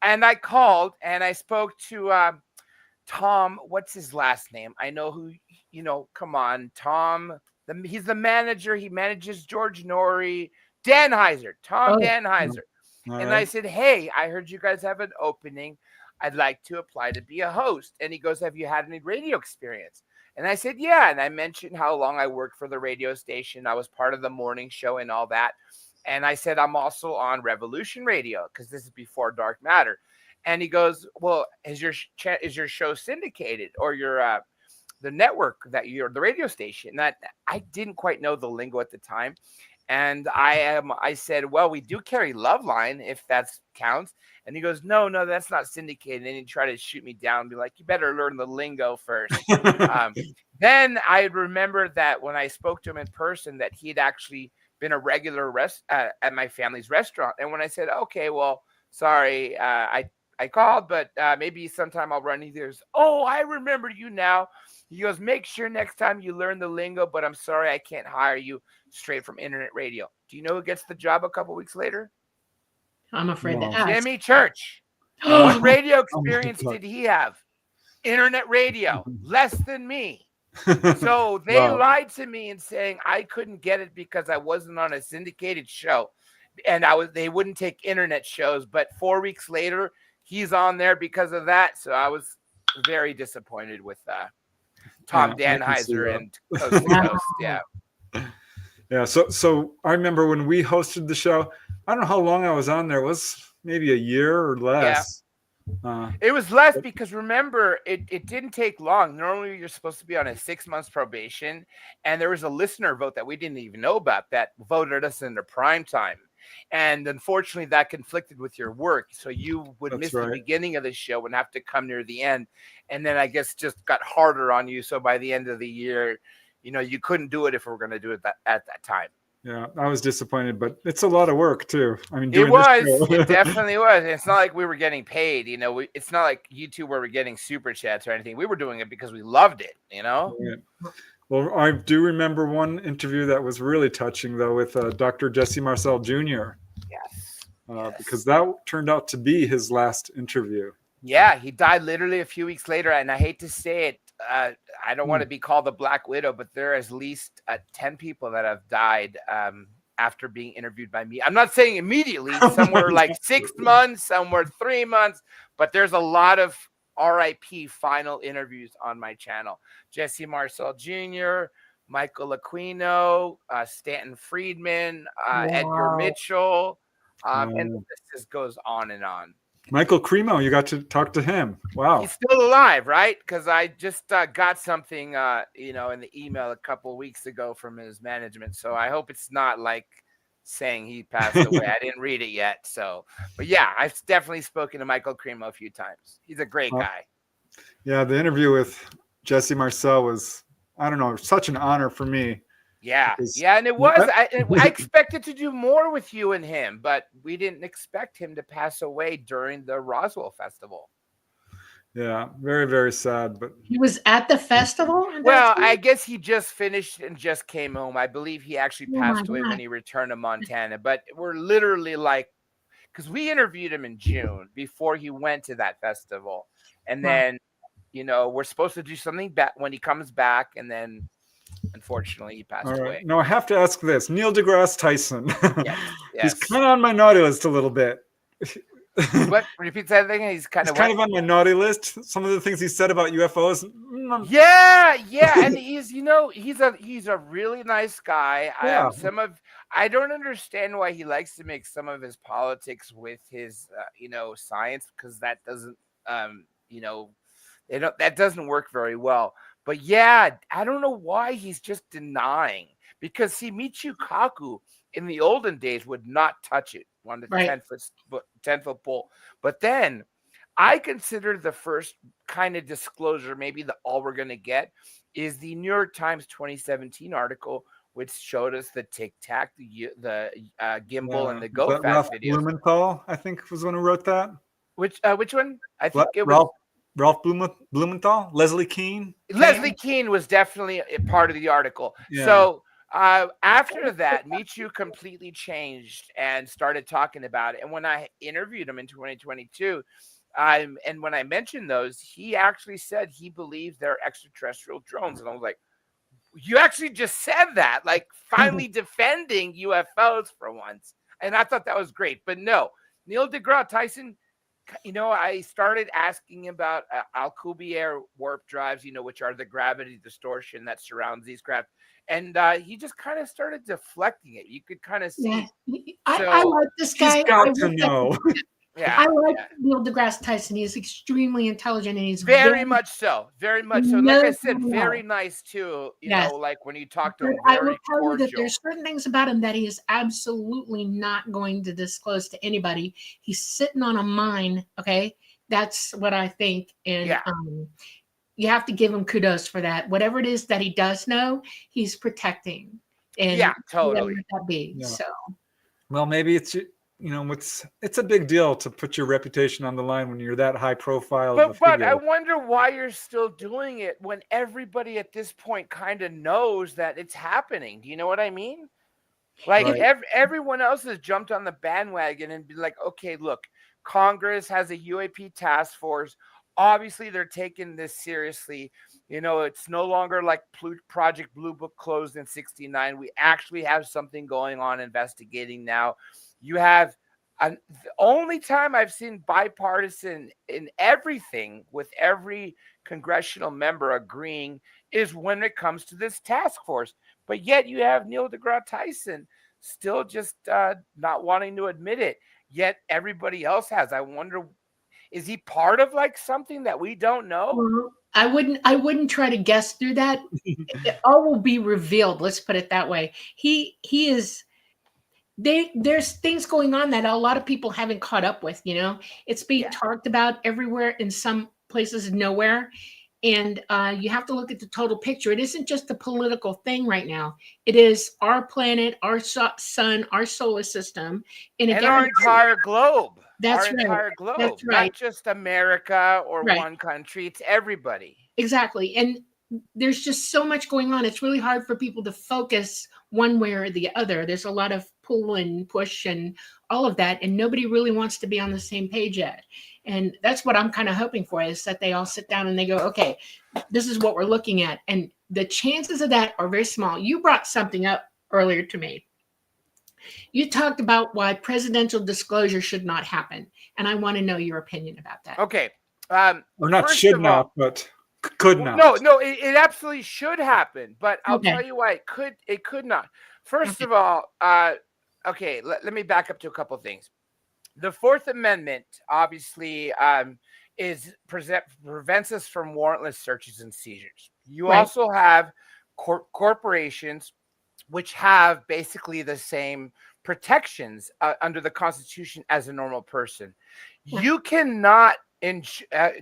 And I called and I spoke to Tom. What's his last name? I know who, come on, Tom. He's the manager. He manages George Norrie, Danheiser, Tom Danheiser. And I said, hey, I heard you guys have an opening. I'd like to apply to be a host. And he goes, have you had any radio experience? And I said, yeah. And I mentioned how long I worked for the radio station. I was part of the morning show and all that. And I said, I'm also on Revolution Radio because this is before Dark Matter. And he goes, well, is your show syndicated or your the network that you're the radio station? That I didn't quite know the lingo at the time. And I said, well, we do carry Loveline if that counts. And he goes, no, that's not syndicated. And he tried to shoot me down and be like, you better learn the lingo first. Then I remembered that when I spoke to him in person, that he had actually been a regular at my family's restaurant. And when I said, okay, well, sorry, I called, but maybe sometime I'll run into yours. Oh, I remember you now. He goes, make sure next time you learn the lingo, but I'm sorry, I can't hire you straight from internet radio. Do you know who gets the job a couple weeks later? I'm afraid to ask. Jimmy Church. What radio experience did he have? Internet radio, less than me. So they lied to me and saying I couldn't get it because I wasn't on a syndicated show, and they wouldn't take internet shows. But 4 weeks later, he's on there because of that. So I was very disappointed with Tom Danheiser and Coast to Coast. Yeah. So I remember when we hosted the show. I don't know how long I was on there. It was maybe a year or less. It was less because remember, it didn't take long. Normally, you're supposed to be on a 6 months probation, and there was a listener vote that we didn't even know about that voted us into prime time. And unfortunately, that conflicted with your work. So you would miss the beginning of the show and have to come near the end. And then I guess just got harder on you. So by the end of the year, you couldn't do it if we were going to do it at that time. Yeah, I was disappointed, but it's a lot of work too. I mean, it definitely was. It's not like we were getting paid, it's not like YouTube where we're getting super chats or anything. We were doing it because we loved it, Yeah. Well, I do remember one interview that was really touching though with Dr. Jesse Marcel Jr. Yes. Because that turned out to be his last interview. Yeah, he died literally a few weeks later, and I hate to say it, I don't want to be called the Black Widow, but there are at least 10 people that have died after being interviewed by me. I'm not saying immediately. Some were like 6 months, some were 3 months, but there's a lot of RIP final interviews on my channel. Jesse Marcel Jr., Michael Aquino, Stanton Friedman, Edgar Mitchell, and the list just goes on and on. Michael Cremo, you got to talk to him. Wow. He's still alive, right? Because I just got something, in the email a couple of weeks ago from his management. So I hope it's not like saying he passed away. I didn't read it yet. So, but yeah, I've definitely spoken to Michael Cremo a few times. He's a great guy. Yeah, the interview with Jesse Marcel was, I don't know, such an honor for me. Yeah, and it was. I expected to do more with you and him, but we didn't expect him to pass away during the Roswell Festival. Yeah, very, very sad. But he was at the festival. Well, I guess he just finished and just came home. I believe he actually passed away when he returned to Montana. But we're literally like, because we interviewed him in June before he went to that festival, and then we're supposed to do something back when he comes back, and then unfortunately he passed away. No, I have to ask this: Neil deGrasse Tyson. Yes. He's kind of on my naughty list a little bit. What? Repeat that thing. He's kind of on my naughty list. Some of the things he said about UFOs. Yeah, and he's a really nice guy. Yeah. I don't understand why he likes to make some of his politics with his science, because that doesn't that doesn't work very well. But yeah, I don't know why he's just denying, because see, Michio Kaku in the olden days would not touch it on the 10-foot pole. But then I consider the first kind of disclosure, maybe all we're going to get, is the New York Times 2017 article, which showed us the Tic Tac, the gimbal, and the Go Fast Ralph videos. Blumenthal, I think, was the one who wrote that. Which one? I think it was was Ralph Blumenthal. Leslie Keane. Leslie Keane was definitely a part of the article. Yeah. So after that, Michio completely changed and started talking about it. And when I interviewed him in 2022, and when I mentioned those, he actually said he believes they're extraterrestrial drones. And I was like, you actually just said that, like finally defending UFOs for once. And I thought that was great. But no, Neil deGrasse Tyson, I started asking about Alcubierre warp drives, which are the gravity distortion that surrounds these craft. And he just kind of started deflecting it. You could kind of see. Yeah. I like this guy. He's got to know. Yeah, I like Neil deGrasse Tyson. He's extremely intelligent, and he's very much so. Very much so. Like I said, very nice too. You know, like when you talk to him, I will tell you that there's certain things about him that he is absolutely not going to disclose to anybody. He's sitting on a mine. Okay, that's what I think, and you have to give him kudos for that. Whatever it is that he does know, he's protecting. And totally. Let that be. Yeah. So, well, maybe it's it's a big deal to put your reputation on the line when you're that high profile. But I wonder why you're still doing it when everybody at this point kind of knows that it's happening. Do you know what I mean? Like everyone else has jumped on the bandwagon and be like, okay, look, Congress has a UAP task force. Obviously, they're taking this seriously. It's no longer like Project Blue Book closed in '69. We actually have something going on investigating now. You have the only time I've seen bipartisan in everything with every congressional member agreeing is when it comes to this task force. But yet you have Neil deGrasse Tyson still just not wanting to admit it. Yet everybody else has. I wonder, is he part of like something that we don't know? Well, I wouldn't try to guess through that. All will be revealed. Let's put it that way. He is. There's things going on that a lot of people haven't caught up with. It's being talked about everywhere, in some places nowhere, and you have to look at the total picture. It isn't just a political thing right now. It is our planet, our sun, our solar system, and our entire globe. That's our right. Entire globe. That's right. Not just America or one country. It's everybody. Exactly. And there's just so much going on. It's really hard for people to focus one way or the other. There's a lot of pull and push and all of that, and nobody really wants to be on the same page yet. And that's what I'm kind of hoping for, is that they all sit down and they go, okay, this is what we're looking at. And the chances of that are very small. You brought something up earlier to me. You talked about why presidential disclosure should not happen. And I want to know your opinion about that. Okay. Or not should not, but could not. No, it absolutely should happen. But I'll tell you why it could not. First of all, okay, let me back up to a couple of things. The Fourth Amendment, obviously, prevents us from warrantless searches and seizures. You also have corporations which have basically the same protections under the Constitution as a normal person. Yeah. You cannot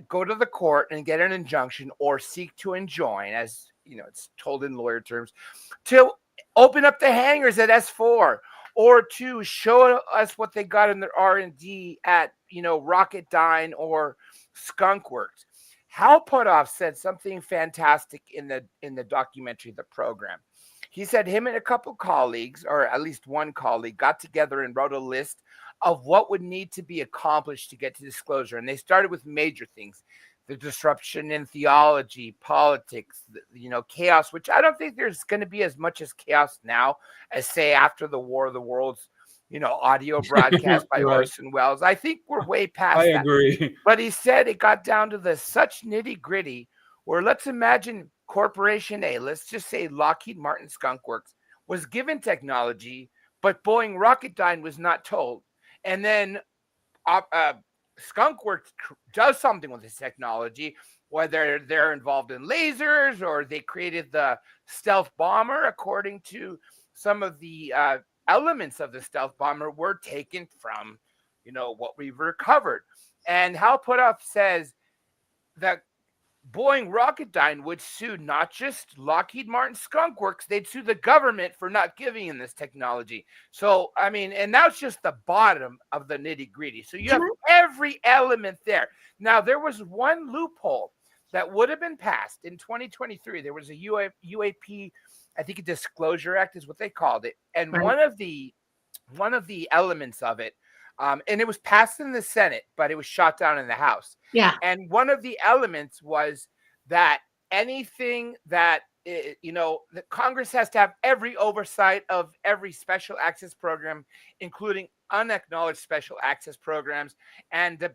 go to the court and get an injunction or seek to enjoin, as you know, it's told in lawyer terms, to open up the hangars at S4 or to show us what they got in their R&D at, you know, Rocketdyne or Skunk Works. Hal Puthoff said something fantastic in the documentary, the program. He said him and a couple colleagues, or at least one colleague, got together and wrote a list of what would need to be accomplished to get to disclosure. And they started with major things: the disruption in theology, politics, you know, chaos, which I don't think there's going to be as much as chaos now as, say, after the War of the Worlds, you know, audio broadcast by Right. Orson Welles. I think we're way past I that. agree. But he said it got down to the such nitty gritty where, let's imagine Corporation A, let's just say Lockheed Martin Skunk Works, was given technology, but Boeing Rocketdyne was not told. And then Skunk Works does something with this technology, whether they're involved in lasers or they created the stealth bomber. According to some of the elements of the stealth bomber were taken from, you know, what we've recovered. And Hal Puthoff says that Boeing Rocketdyne would sue not just Lockheed Martin Skunk Works, they'd sue the government for not giving them this technology. So, I mean, and that's just the bottom of the nitty gritty. So you have every element there. Now, there was one loophole that would have been passed in 2023. There was a UAP, I think a Disclosure Act is what they called it. And Right. one of the elements of it, and it was passed in the Senate, but it was shot down in the House. Yeah. And one of the elements was that anything that, you know, the Congress has to have every oversight of every special access program, including unacknowledged special access programs. And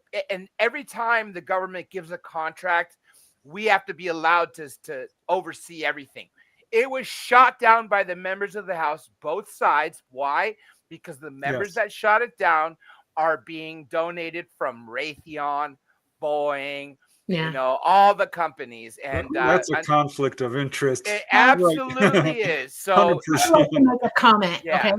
every time the government gives a contract, we have to be allowed to oversee everything. It was shot down by the members of the House, both sides. Why? Because the members Yes. that shot it down are being donated from Raytheon, Boeing, Yeah. you know, all the companies. And That's a conflict of interest. it absolutely is. So, 100%. I'd like to make a comment. yeah, Okay.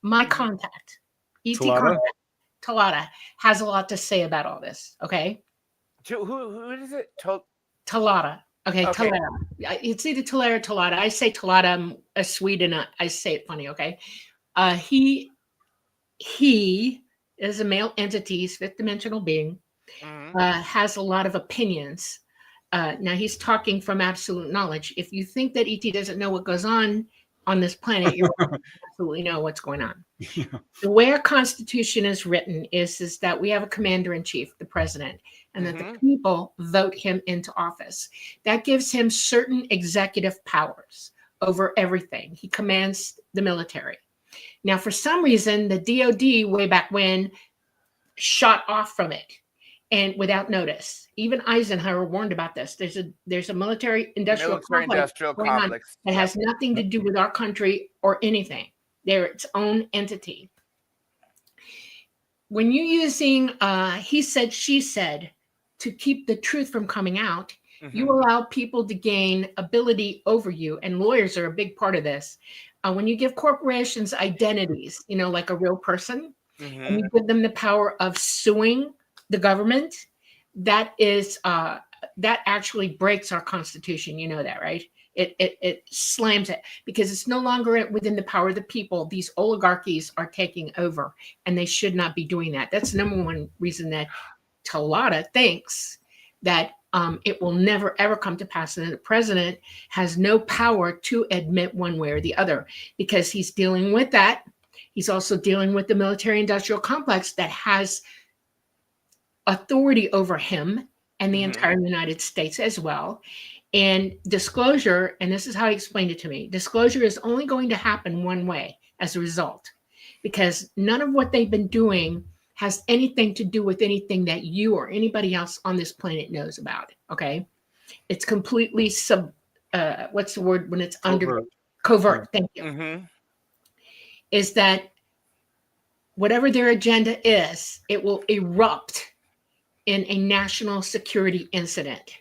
My contact, E.T. Talata? contact, Talata, has a lot to say about all this. Okay. who is it? Talata. Okay. Okay. Talata. It's either Talata or Talata. I say Talata. I'm a Swede and I say it funny. Okay. He is a male entity, he's fifth dimensional being, has a lot of opinions. Now he's talking from absolute knowledge. If you think that ET doesn't know what goes on this planet, you absolutely know what's going on. Yeah. The way our Constitution is written is that we have a commander in chief, the president, and that the people vote him into office. That gives him certain executive powers over everything. He commands the military. Now, for some reason, the DOD way back when shot off from it, and without notice. Even Eisenhower warned about this. There's a military industrial complex that has nothing to do with our country or anything. They're its own entity. When you're using he said, she said to keep the truth from coming out, you allow people to gain ability over you, and lawyers are a big part of this. When you give corporations identities, you know, like a real person, and you give them the power of suing the government, that actually breaks our Constitution. You know that, right? It slams it because it's no longer within the power of the people. These oligarchies are taking over, and they should not be doing that. That's the number one reason that Talata thinks that it will never, ever come to pass. And the president has no power to admit one way or the other because he's dealing with that. He's also dealing with the military industrial complex that has authority over him and the entire United States as well. And disclosure, and this is how he explained it to me, disclosure is only going to happen one way as a result, because none of what they've been doing has anything to do with anything that you or anybody else on this planet knows about. Okay. It's completely what's the word when it's under covert. Thank you. Is that whatever their agenda is, it will erupt in a national security incident.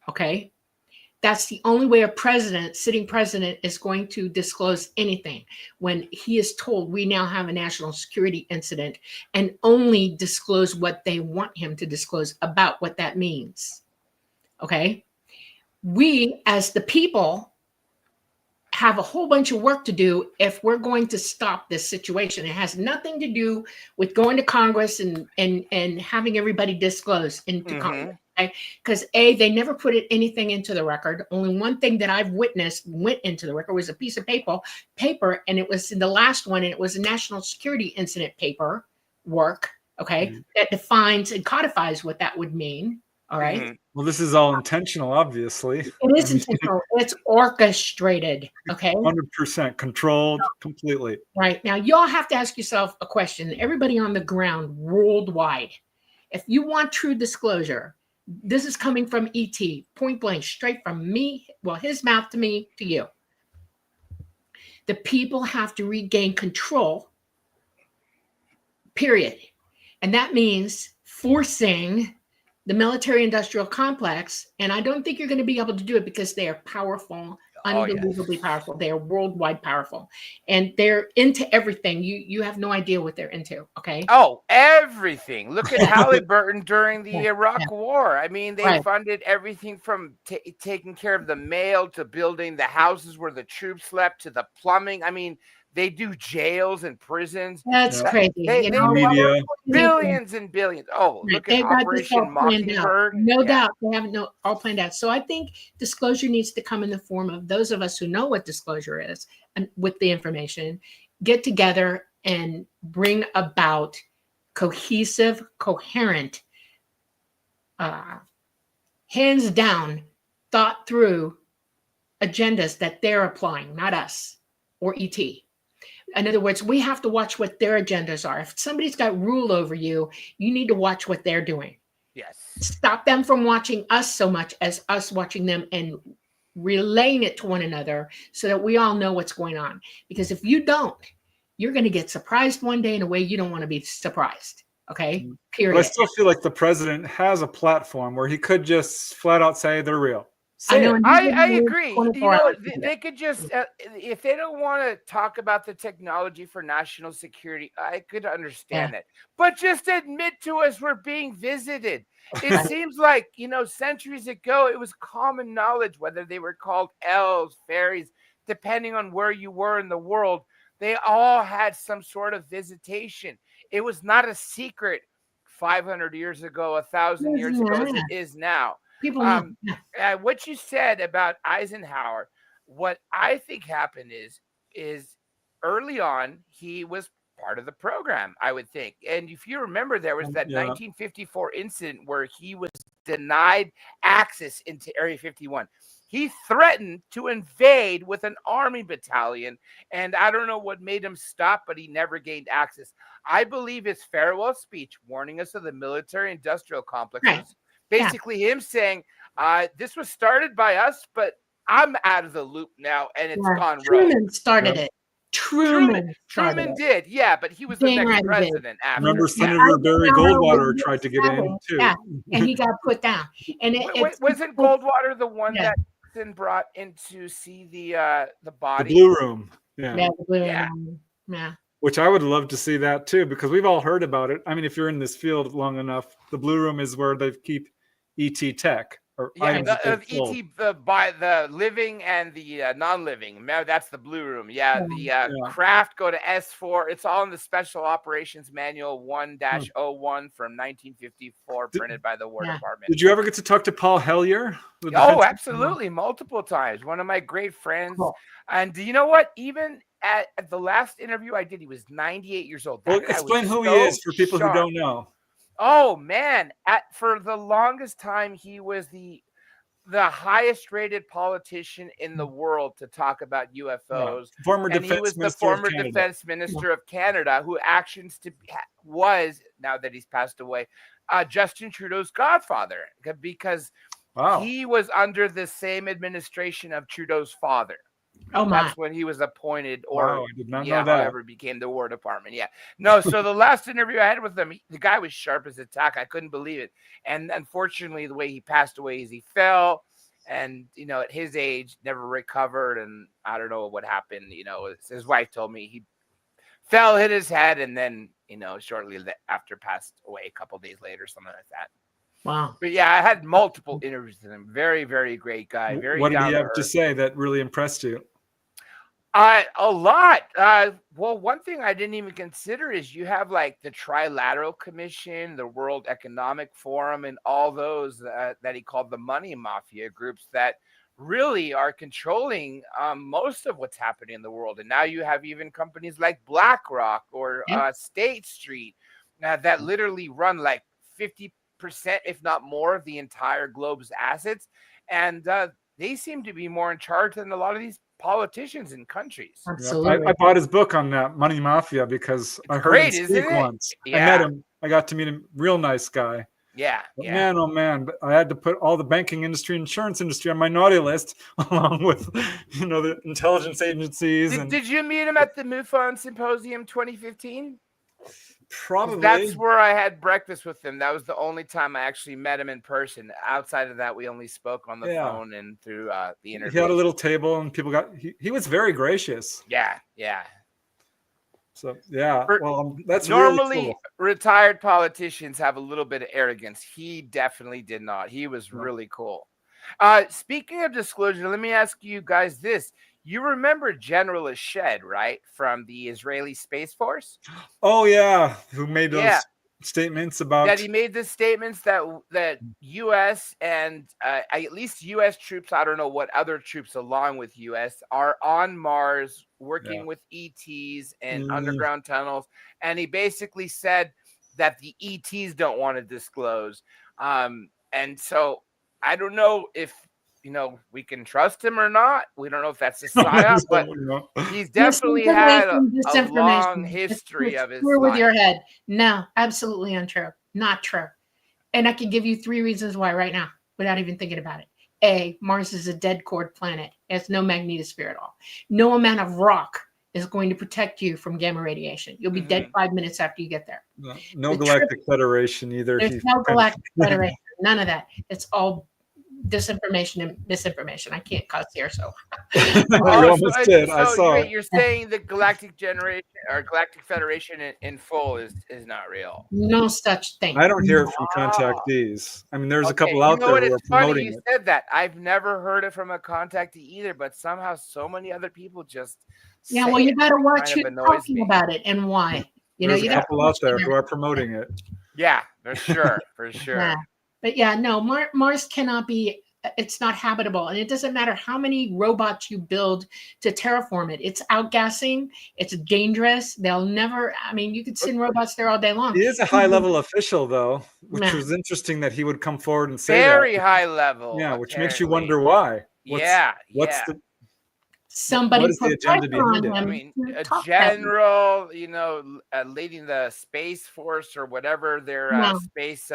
Okay. That's the only way a sitting president, is going to disclose anything, when he is told we now have a national security incident, and only disclose what they want him to disclose about what that means. Okay? We, as the people, have a whole bunch of work to do if we're going to stop this situation. It has nothing to do with going to Congress and having everybody disclose into Congress. Okay? Because they never put anything into the record. Only one thing that I've witnessed went into the record was a piece of paper, and it was in the last one, and it was a national security incident paper work, okay, that defines and codifies what that would mean. All right. Well, this is all intentional, obviously. It is intentional. It's orchestrated. Okay. 100% controlled completely. Right. Now, you all have to ask yourself a question. Everybody on the ground worldwide, if you want true disclosure, this is coming from ET, point blank, straight from me, well, his mouth to me, to you. The people have to regain control, period. And that means forcing the military-industrial complex, and I don't think you're going to be able to do it because they are powerful, unbelievably powerful. They are worldwide powerful, and they're into everything. You have no idea what they're into. Okay. Oh, everything. Look at Halliburton during the Iraq War. I mean, they funded everything from taking care of the mail to building the houses where the troops slept to the plumbing. I mean, they do jails and prisons. That's crazy. They media. Billions and billions. Oh, look at Operation Mockingbird. No doubt. They have it all planned out. So I think disclosure needs to come in the form of those of us who know what disclosure is, and with the information, get together and bring about cohesive, coherent, hands down, thought through agendas that they're applying, not us or ET. In other words, we have to watch what their agendas are. If somebody's got rule over you, you need to watch what they're doing. Yes. Stop them from watching us so much as us watching them, and relaying it to one another so that we all know what's going on. Because if you don't, you're going to get surprised one day in a way you don't want to be surprised. Okay? Period. But I still feel like the president has a platform where he could just flat out say they're real. I agree. You know, they could just, if they don't want to talk about the technology for national security, I could understand it. But just admit to us we're being visited. It seems like, centuries ago, it was common knowledge, whether they were called elves, fairies, depending on where you were in the world, they all had some sort of visitation. It was not a secret 500 years ago, 1,000 years ago, as it is now. People what you said about Eisenhower, what I think happened is early on, he was part of the program, I would think. And if you remember, there was that 1954 incident where he was denied access into Area 51. He threatened to invade with an army battalion, and I don't know what made him stop, but he never gained access. I believe his farewell speech warning us of the military-industrial complex was basically him saying, this was started by us, but I'm out of the loop now, and it's gone rogue. Truman started it. Truman did, but he was the next president after. Remember Senator Barry Goldwater tried to get in, too. Yeah, and he got put down. And wasn't Goldwater the one that Preston brought in to see the body? The Blue Room. Yeah, the Blue Room. Yeah. Which I would love to see that, too, because we've all heard about it. I mean, if you're in this field long enough, the Blue Room is where they keep ET tech. Or ET by the living and the non-living. That's the Blue Room. Craft go to S4. It's all in the Special Operations Manual 1-01 from 1954, printed by the War Department. Did you ever get to talk to Paul Hellyer? Oh, absolutely, multiple times. One of my great friends. Cool. And do you know what? Even at the last interview I did, he was 98 years old. Well, explain who he is for people who don't know. Oh man! For the longest time, he was the highest rated politician in the world to talk about UFOs. He was the former defense minister of Canada, who was, now that he's passed away, Justin Trudeau's godfather, because he was under the same administration of Trudeau's father. Oh my! That's when he was appointed, or I did not know that. However became the War Department. No. So the last interview I had with him, the guy was sharp as a tack. I couldn't believe it. And unfortunately, the way he passed away is he fell, and at his age, never recovered, and I don't know what happened. His wife told me he fell, hit his head, and then shortly after passed away a couple days later, something like that. Wow. But yeah, I had multiple interviews with him. Very, very great guy. Very. What did he down to have to earth. say that really impressed you? A lot. Well, one thing I didn't even consider is you have like the Trilateral Commission, the World Economic Forum, and all those that he called the money mafia groups that really are controlling most of what's happening in the world. And now you have even companies like BlackRock or State Street that literally run like 50%, if not more, of the entire globe's assets. And they seem to be more in charge than a lot of these politicians in countries. Absolutely. I bought his book on that, Money Mafia, because I heard great, him isn't speak it? once. Yeah. I met him. I got to meet him. Real nice guy. Yeah. But Yeah. man, oh man, but I had to put all the banking industry, insurance industry on my naughty list, along with the intelligence agencies. Did you meet him at the MUFON Symposium 2015? Probably. That's where I had breakfast with him. That was the only time I actually met him in person. Outside of that, we only spoke on the phone and through the internet. He had a little table, and people he was very gracious. Yeah, yeah. So yeah, well, that's normally really cool. Retired politicians have a little bit of arrogance. He definitely did not. He was really cool. Speaking of disclosure, let me ask you guys this. You remember General Ashed, right? From the Israeli Space Force? Oh, yeah. Who made those statements about... That he made the statements that U.S. and at least U.S. troops, I don't know what other troops along with U.S., are on Mars working with ETs and underground tunnels. And he basically said that the ETs don't want to disclose. And so I don't know if we can trust him or not. We don't know if that's a psyop, but he's definitely had a long history of his life. With your head. No, absolutely untrue. Not true. And I can give you 3 reasons why right now, without even thinking about it. A, Mars is a dead core planet. It has no magnetosphere at all. No amount of rock is going to protect you from gamma radiation. You'll be dead 5 minutes after you get there. No Galactic Federation either. There's no Galactic Federation. None of that. It's all disinformation and misinformation. I can't cuss here, so. You almost did. I saw it. You're saying the Galactic Generation or Galactic Federation in full is not real. No such thing. I don't hear it from contactees. I mean, there's a couple out there who are promoting it. You said that. I've never heard it from a contactee either, but somehow so many other people just you got to watch who's talking about it and why. There's a couple out there who are promoting it. Yeah, for sure, for sure. Yeah. But yeah, no, Mars cannot be, it's not habitable. And it doesn't matter how many robots you build to terraform it. It's outgassing. It's dangerous. They'll never, you could send robots there all day long. He is a high-level official, though, which was interesting that he would come forward and say very high level. Yeah, which makes you wonder why. Somebody what is the agenda behind a it? general, leading the Space Force or whatever their space...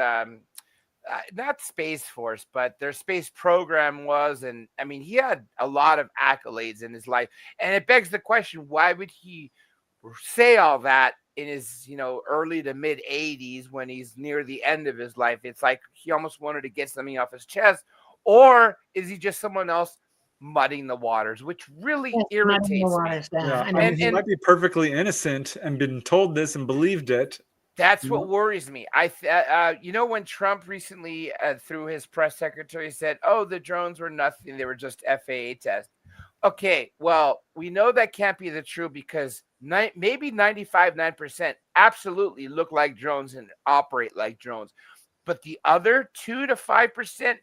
not Space Force, but their space program was. And he had a lot of accolades in his life. And it begs the question, why would he say all that in his, early to mid 80s when he's near the end of his life? It's like he almost wanted to get something off his chest. Or is he just someone else muddying the waters, which really irritates me? He might be perfectly innocent and been told this and believed it. That's what worries me. When Trump recently, through his press secretary, said, "Oh, the drones were nothing; they were just FAA tests." Okay, well, we know that can't be the truth because maybe 95% absolutely look like drones and operate like drones, but the other 2 to 5%,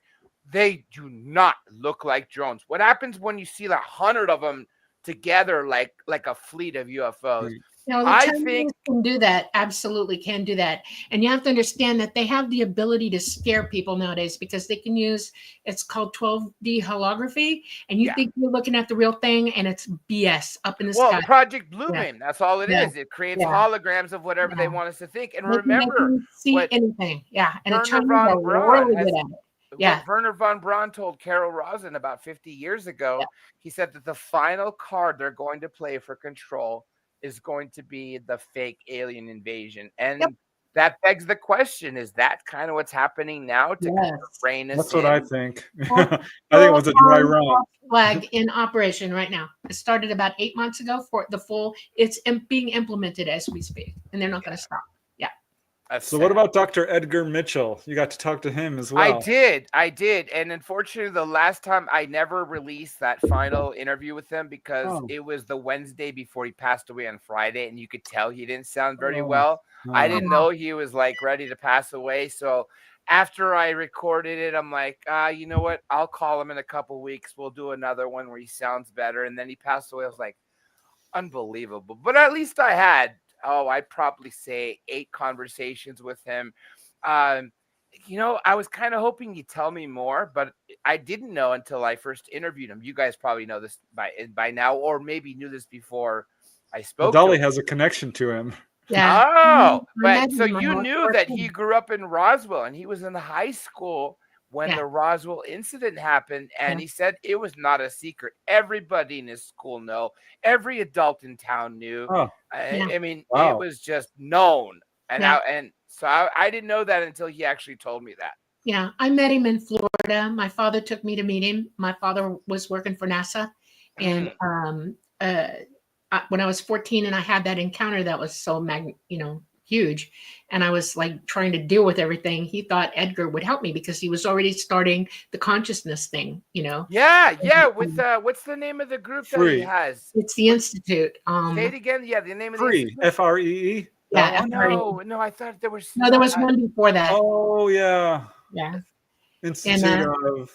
they do not look like drones. What happens when you see 100 of them together, like a fleet of UFOs? I think can do that. Absolutely can do that. And you have to understand that they have the ability to scare people nowadays because they can use, it's called 12D holography. And you think you're looking at the real thing and it's BS up in the sky. Well, Project Bluebeam, that's all it is. It creates holograms of whatever they want us to think. And remember, see anything. Yeah. And Werner von Braun Werner von Braun told Carol Rosin about 50 years ago, he said that the final card they're going to play for Control is going to be the fake alien invasion. And that begs the question: is that kind of what's happening now to kind of Yes. rein us That's what I in? think. Full- I think it was a dry full-on run. flag in operation right now. It started about 8 months ago for the full. It's being implemented as we speak, and they're not going to stop. That's So what sad. about Dr. Edgar Mitchell? You got to talk to him as well. I did, and unfortunately, the last time I never released that final interview with him because it was the Wednesday before he passed away on Friday, and you could tell he didn't sound very well. I didn't know he was like ready to pass away, so after I recorded it, I'm like, you know what? I'll call him in a couple weeks. We'll do another one where he sounds better, and then he passed away. I was like, unbelievable, but at least I had. I'd probably say 8 conversations with him. I was kind of hoping you'd tell me more, but I didn't know until I first interviewed him. You guys probably know this by now, or maybe knew this before I spoke to Dolly him. has a connection to him. Yeah. Oh, I but met so him when I you was knew that 14. he grew up in Roswell and he was in high school when Yeah. the Roswell incident happened, and Yeah. he said it was not a secret. Everybody in his school knew. Every adult in town knew. Oh, Yeah. I mean, Wow. it was just known. And Yeah. so I didn't know that until he actually told me that. Yeah, I met him in Florida. My father took me to meet him. My father was working for NASA, and when I was 14 and I had that encounter that was so huge, and I was like trying to deal with everything, he thought Edgar would help me because he was already starting the consciousness thing. Yeah. With what's the name of the group that he Free. has? It's the Institute. Say it again. Yeah, the name of the Free. institute. F-R-E-E. Yeah, That one? FRE. No, I thought there was. No, there was one before that. Oh yeah. Yeah. Institute of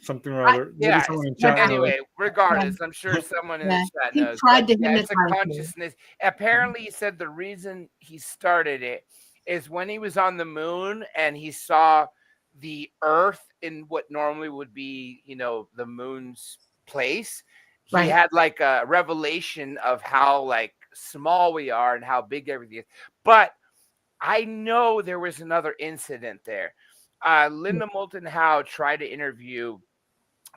something or other. Maybe Yeah. someone in chat knows. Anyway, regardless, I'm sure someone in the chat He knows. tried to But yeah, it's a hypnotize me. consciousness. Apparently, he said the reason he started it is when he was on the moon and he saw the Earth in what normally would be, the moon's place. He Right. had like a revelation of how like small we are and how big everything is. But I know there was another incident there. Linda Moulton Howe tried to interview.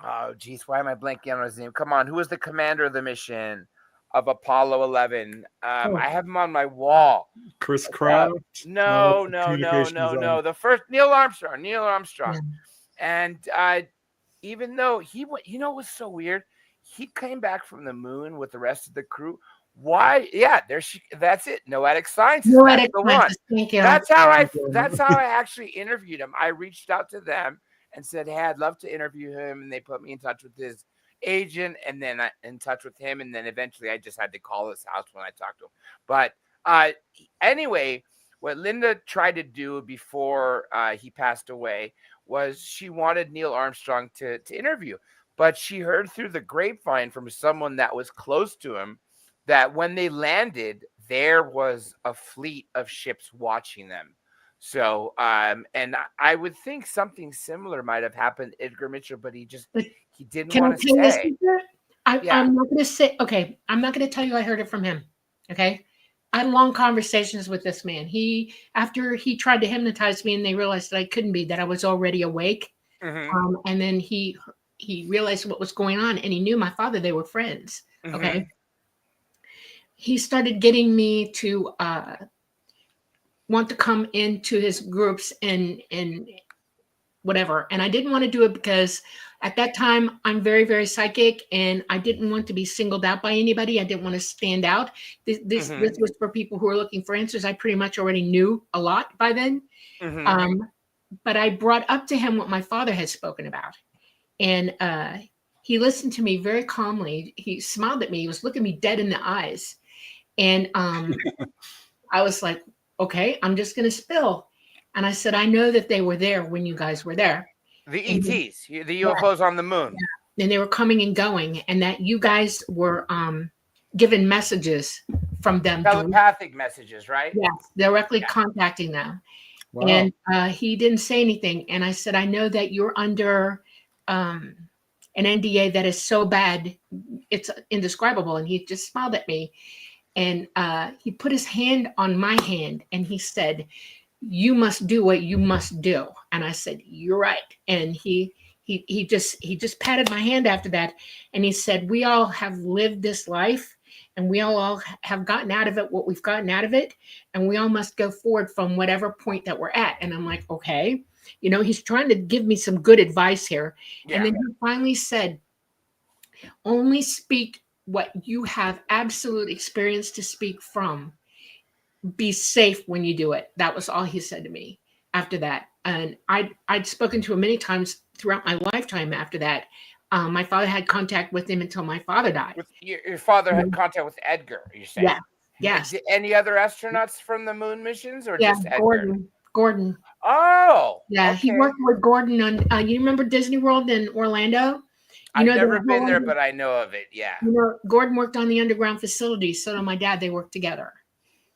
Oh, geez, why am I blanking on his name? Come on, who was the commander of the mission of Apollo 11? I have him on my wall. Chris Kraft? No. Communications on. The first Neil Armstrong. Yeah. And even though he went, it was so weird. He came back from the moon with the rest of the crew. Why? Yeah, that's it. Noetic sciences. Noetic That's the one. sciences. Thank you. That's how I actually interviewed him. I reached out to them and said, hey, I'd love to interview him. And they put me in touch with his agent and then in touch with him. And then eventually I just had to call his house when I talked to him. But anyway, what Linda tried to do before he passed away was she wanted Neil Armstrong to interview. But she heard through the grapevine from someone that was close to him that when they landed, there was a fleet of ships watching them. So, and I would think something similar might have happened to Edgar Mitchell, but he didn't want to say. I'm not going to say, okay, I'm not going to tell you I heard it from him. Okay. I had long conversations with this man. After he tried to hypnotize me and they realized that I couldn't be, that I was already awake. Mm-hmm. And then he realized what was going on and he knew my father, they were friends. Mm-hmm. Okay. He started getting me to want to come into his groups and whatever. And I didn't want to do it because at that time I'm very, very psychic and I didn't want to be singled out by anybody. I didn't want to stand out. This was for people who are looking for answers. I pretty much already knew a lot by then. Mm-hmm. But I brought up to him what my father had spoken about. And he listened to me very calmly. He smiled at me. He was looking me dead in the eyes. And I was like, okay, I'm just going to spill. And I said, I know that they were there when you guys were there. The ETs, the UFOs on the moon. Yeah. And they were coming and going. And that you guys were given messages from them. Telepathic messages, right? Yes, directly contacting them. Wow. And he didn't say anything. And I said, I know that you're under an NDA that is so bad, it's indescribable. And he just smiled at me. And he put his hand on my hand and he said, you must do what you must do. And I said, you're right. And he just patted my hand after that. And he said, we all have lived this life and we all have gotten out of it what we've gotten out of it, and we all must go forward from whatever point that we're at. And I'm like, okay, he's trying to give me some good advice here. Yeah. And then he finally said, only speak what you have absolute experience to speak from. Be safe when you do it. That was all he said to me after that. And I'd spoken to him many times throughout my lifetime after that. My father had contact with him until my father died. With your father had contact with Edgar, you're saying? Yeah. Yes. Any other astronauts from the moon missions, or just Edgar? Gordon. Oh. Yeah, okay. he worked with Gordon on. You remember Disney World in Orlando? I've never been there, but I know of it. Yeah. Gordon worked on the underground facility. So did my dad. They worked together.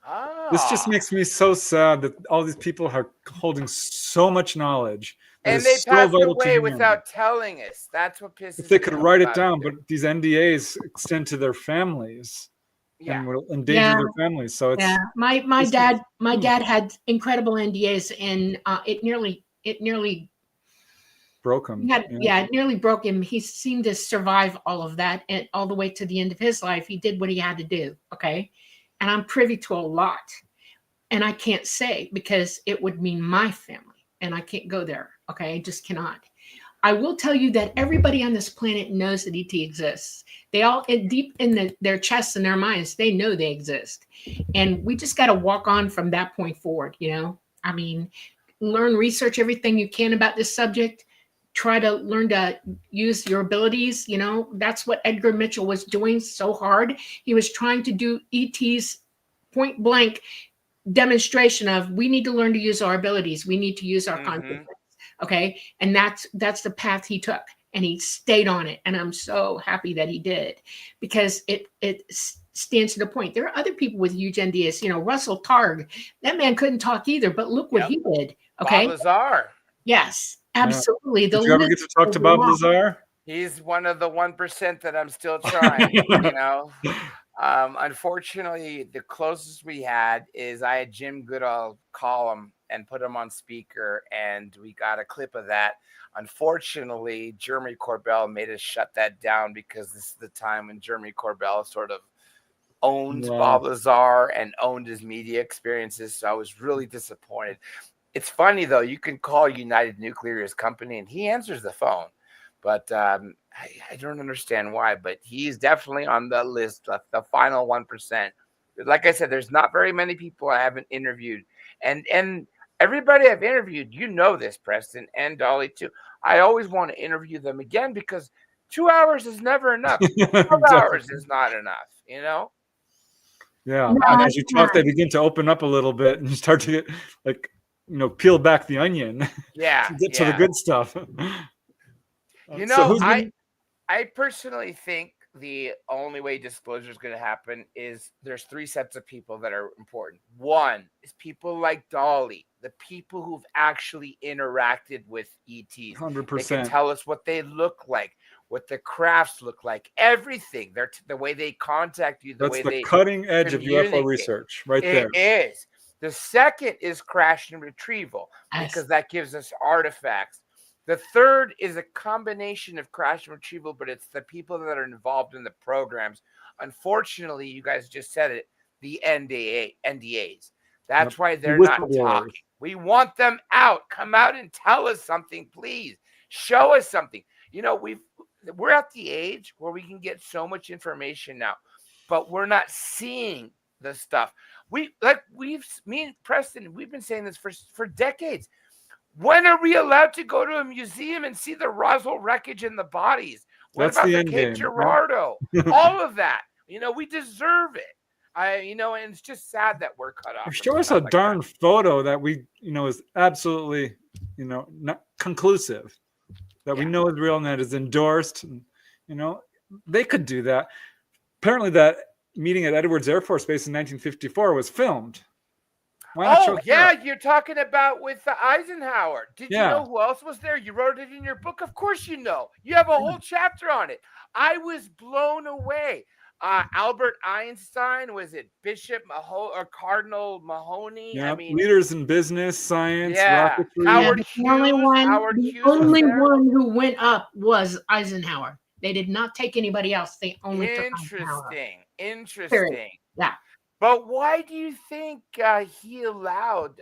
Oh. This just makes me so sad that all these people are holding so much knowledge. And they passed away without telling us. That's what pisses me off. If they could write it down, but these NDAs extend to their families. Yeah. And will endanger their families. So it's my dad had incredible NDAs, and it nearly broke him. It nearly broke him. He seemed to survive all of that, and all the way to the end of his life, he did what he had to do. Okay, and I'm privy to a lot, and I can't say because it would mean my family, and I can't go there. Okay, I just cannot. I will tell you that everybody on this planet knows that ET exists. They all, deep in their chests and their minds, they know they exist. And we just got to walk on from that point forward, I mean, learn, research everything you can about this subject. Try to learn to use your abilities. That's what Edgar Mitchell was doing so hard. He was trying to do ET's point blank demonstration of, we need to learn to use our abilities. We need to use our consciousness. Okay. And that's the path he took, and he stayed on it. And I'm so happy that he did, because it stands to the point. There are other people with huge NDAs, Russell Targ, that man couldn't talk either, but look what he did. Okay. Bob Lazar. Yes, absolutely. Did you ever get to talk to Bob Lazar? He's one of the 1% that I'm still trying, Unfortunately, the closest we had is I had Jim Goodall call him and put him on speaker, and we got a clip of that. Unfortunately, Jeremy Corbell made us shut that down, because this is the time when Jeremy Corbell sort of owned Bob Lazar and owned his media experiences. So I was really disappointed. It's funny, though. You can call United Nuclear's company, and he answers the phone. But I don't understand why. But he's definitely on the list, the final 1%. Like I said, there's not very many people I haven't interviewed. And everybody I've interviewed, this, Preston, and Dolly, too. I always want to interview them again, because 2 hours is never enough. 12 hours is not enough, Yeah. No, and as you talk, they begin to open up a little bit, and you start to get, peel back the onion. Yeah. To get to the good stuff. I personally think the only way disclosure is going to happen is there's 3 sets of people that are important. One is people like Dolly, the people who've actually interacted with ETs. 100%. They can tell us what they look like, what the crafts look like, everything. The way they contact you, That's the cutting edge of UFO research, right there. It is. The second is crash and retrieval, because that gives us artifacts. The third is a combination of crash and retrieval, but it's the people that are involved in the programs. Unfortunately, you guys just said it, the NDAs. That's why they're not talking. We want them out. Come out and tell us something, please. Show us something. We're at the age where we can get so much information now, but we're not seeing the stuff. Me and Preston, we've been saying this for decades. When are we allowed to go to a museum and see the Roswell wreckage and the bodies? What about the Cape Girardeau? All of that. We deserve it. And it's just sad that we're cut off. Show us a darn photo that we, is absolutely, not conclusive, that we know is real and that is endorsed. They could do that. Apparently, that meeting at Edwards Air Force Base in 1954 was filmed. You're talking about with Eisenhower. Did you know who else was there? You wrote it in your book. Of course you know. You have a whole chapter on it. I was blown away. Albert Einstein, was it Bishop or Cardinal Mahoney? Yeah, leaders in business, science, rocketry. The only one who went up was Eisenhower. They did not take anybody else. They only took Eisenhower. Interesting. Period. Interesting. Yeah. But why do you think he allowed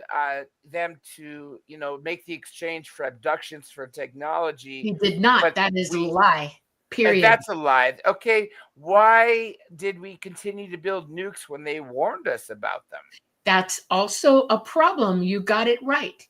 them to, make the exchange for abductions for technology? He did not. But That is a we- lie. Period. That's a lie. Okay, why did we continue to build nukes when they warned us about them? That's also a problem. You got it right.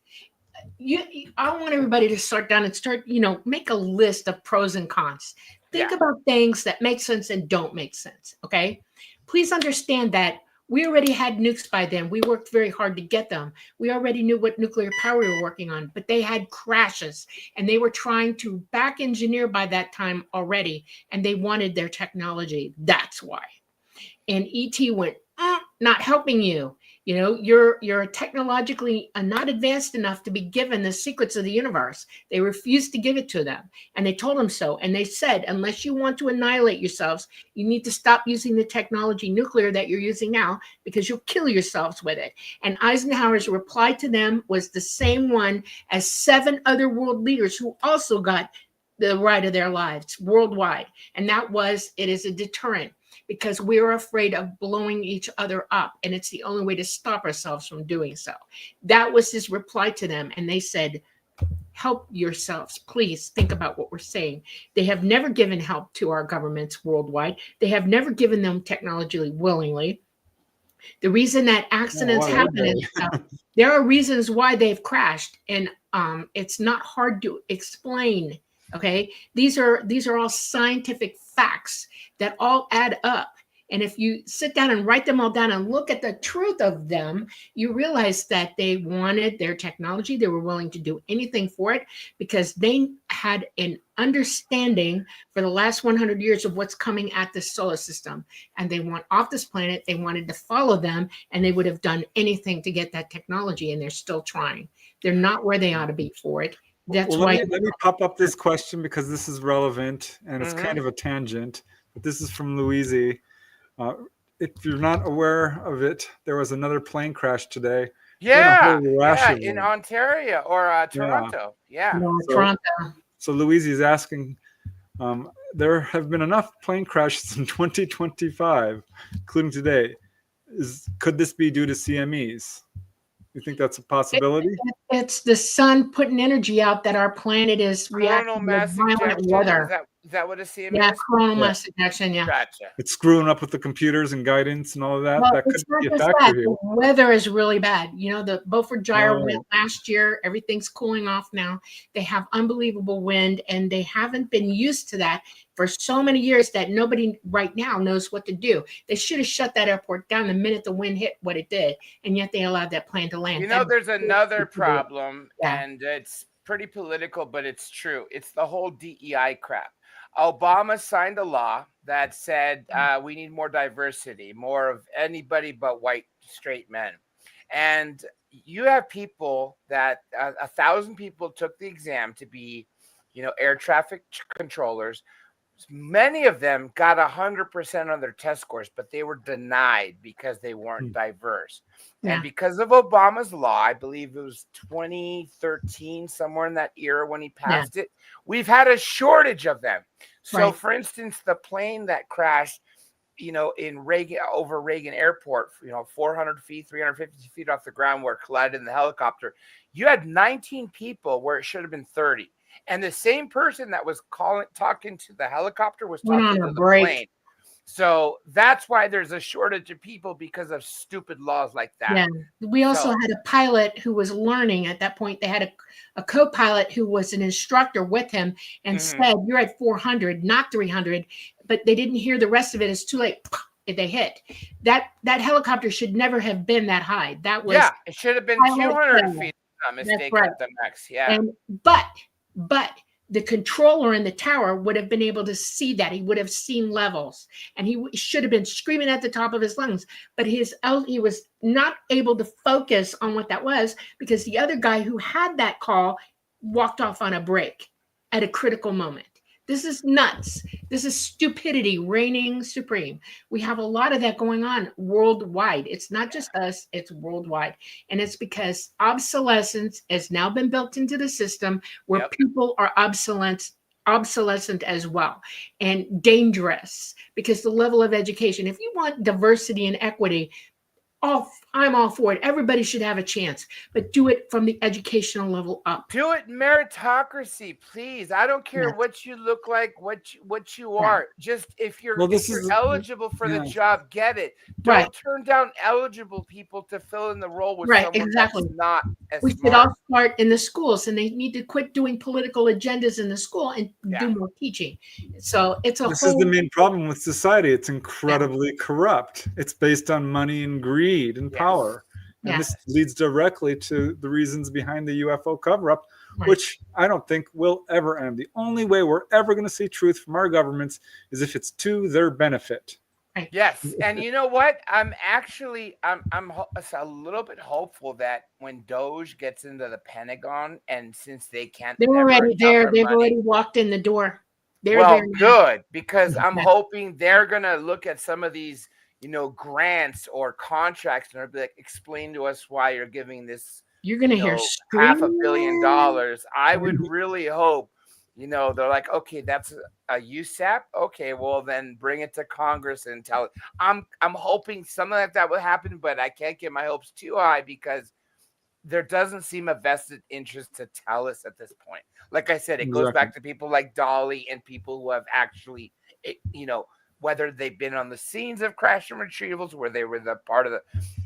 I want everybody to start down and start, make a list of pros and cons. Think about things that make sense and don't make sense. Okay. Please understand that we already had nukes by then. We worked very hard to get them. We already knew what nuclear power we were working on, but they had crashes and they were trying to back engineer by that time already. And they wanted their technology. That's why. And ET went, not helping you. You're technologically not advanced enough to be given the secrets of the universe. They refused to give it to them. And they told them so. And they said, unless you want to annihilate yourselves, you need to stop using the technology nuclear that you're using now, because you'll kill yourselves with it. And Eisenhower's reply to them was the same one as 7 other world leaders who also got the right of their lives worldwide. And that was, it is a deterrent, because we're afraid of blowing each other up. And it's the only way to stop ourselves from doing so. That was his reply to them. And they said, help yourselves. Please think about what we're saying. They have never given help to our governments worldwide. They have never given them technology willingly. The reason that accidents happen is there are reasons why they've crashed. And it's not hard to explain. Okay, these are all scientific facts that all add up. And if you sit down and write them all down and look at the truth of them, you realize that they wanted their technology. They were willing to do anything for it because they had an understanding for the last 100 years of what's coming at the solar system. And they want off this planet. They wanted to follow them, and they would have done anything to get that technology. And they're still trying. They're not where they ought to be for it. That's why. Let me pop up this question because this is relevant and it's kind of a tangent. But this is from Louise. If you're not aware of it, there was another plane crash today. In Ontario or Toronto. No, Toronto. So Louise is asking, there have been enough plane crashes in 2025, including today. Could this be due to CMEs? You think that's a possibility? It's the sun putting energy out that our planet is reacting with violent weather. Is that what a CME is? Yeah, coronal mass ejection, yeah. Gotcha. It's screwing up with the computers and guidance and all of that. Well, that could it's not be a just factor that. here. The weather is really bad. The Beaufort gyre went last year. Everything's cooling off now. They have unbelievable wind, and they haven't been used to that for so many years that nobody right now knows what to do. They should have shut that airport down the minute the wind hit what it did, and yet they allowed that plane to land. There's another problem, and it's pretty political, but it's true. It's the whole DEI crap. Obama signed a law that said we need more diversity, more of anybody but white straight men. And you have people that 1,000 people took the exam to be, air traffic controllers. Many of them got 100% on their test scores, but they were denied because they weren't diverse. Yeah. And because of Obama's law, I believe it was 2013, somewhere in that era when he passed it, we've had a shortage of them. So, for instance, the plane that crashed, in over Reagan Airport, 400 feet, 350 feet off the ground where it collided in the helicopter, you had 19 people where it should have been 30. And the same person that was talking to the helicopter was talking to the plane. So that's why there's a shortage of people, because of stupid laws like that. Yeah. We also had a pilot who was learning at that point. They had a co-pilot who was an instructor with him and said, you're at 400, not 300. But they didn't hear the rest of it. It's too late. They hit. That helicopter should never have been that high. That was it should have been 200 feet. Not mistaken at the max. Yeah. But the controller in the tower would have been able to see that. He would have seen levels, and he should have been screaming at the top of his lungs. But he was not able to focus on what that was, because the other guy who had that call walked off on a break at a critical moment. This is nuts. This is stupidity reigning supreme. We have a lot of that going on worldwide. It's not just us, it's worldwide. And it's because obsolescence has now been built into the system where people are obsolete obsolescent as well and dangerous because the level of education, if you want diversity and equity, I'm all for it. Everybody should have a chance, but do it from the educational level up. Do it meritocracy, please. I don't care what you look like, what you are. Just if you're eligible for the job, get it. Don't turn down eligible people to fill in the role with someone that's not as we smart. should all start in the schools, and they need to quit doing political agendas in the school and do more teaching. So it's this is the main problem with society. It's incredibly corrupt. It's based on money and greed and power. And this leads directly to the reasons behind the UFO cover-up, which I don't think will ever end. The only way we're ever going to see truth from our governments is if it's to their benefit. Yes, and you know what? I'm a little bit hopeful that when Doge gets into the Pentagon, and since they can't, they're already there. They've already walked in the door. They're well, there good, because I'm hoping they're gonna look at some of these, grants or contracts, and they'll be like, explain to us why you're giving this. You're gonna hear $500 million. I would really hope. They're like, okay, that's a USAP. Okay, well then bring it to Congress and tell it. I'm hoping something like that will happen, but I can't get my hopes too high because there doesn't seem a vested interest to tell us at this point. Like I said, it goes back to people like Dolly and people who have actually, whether they've been on the scenes of crash and retrievals, where they were the part of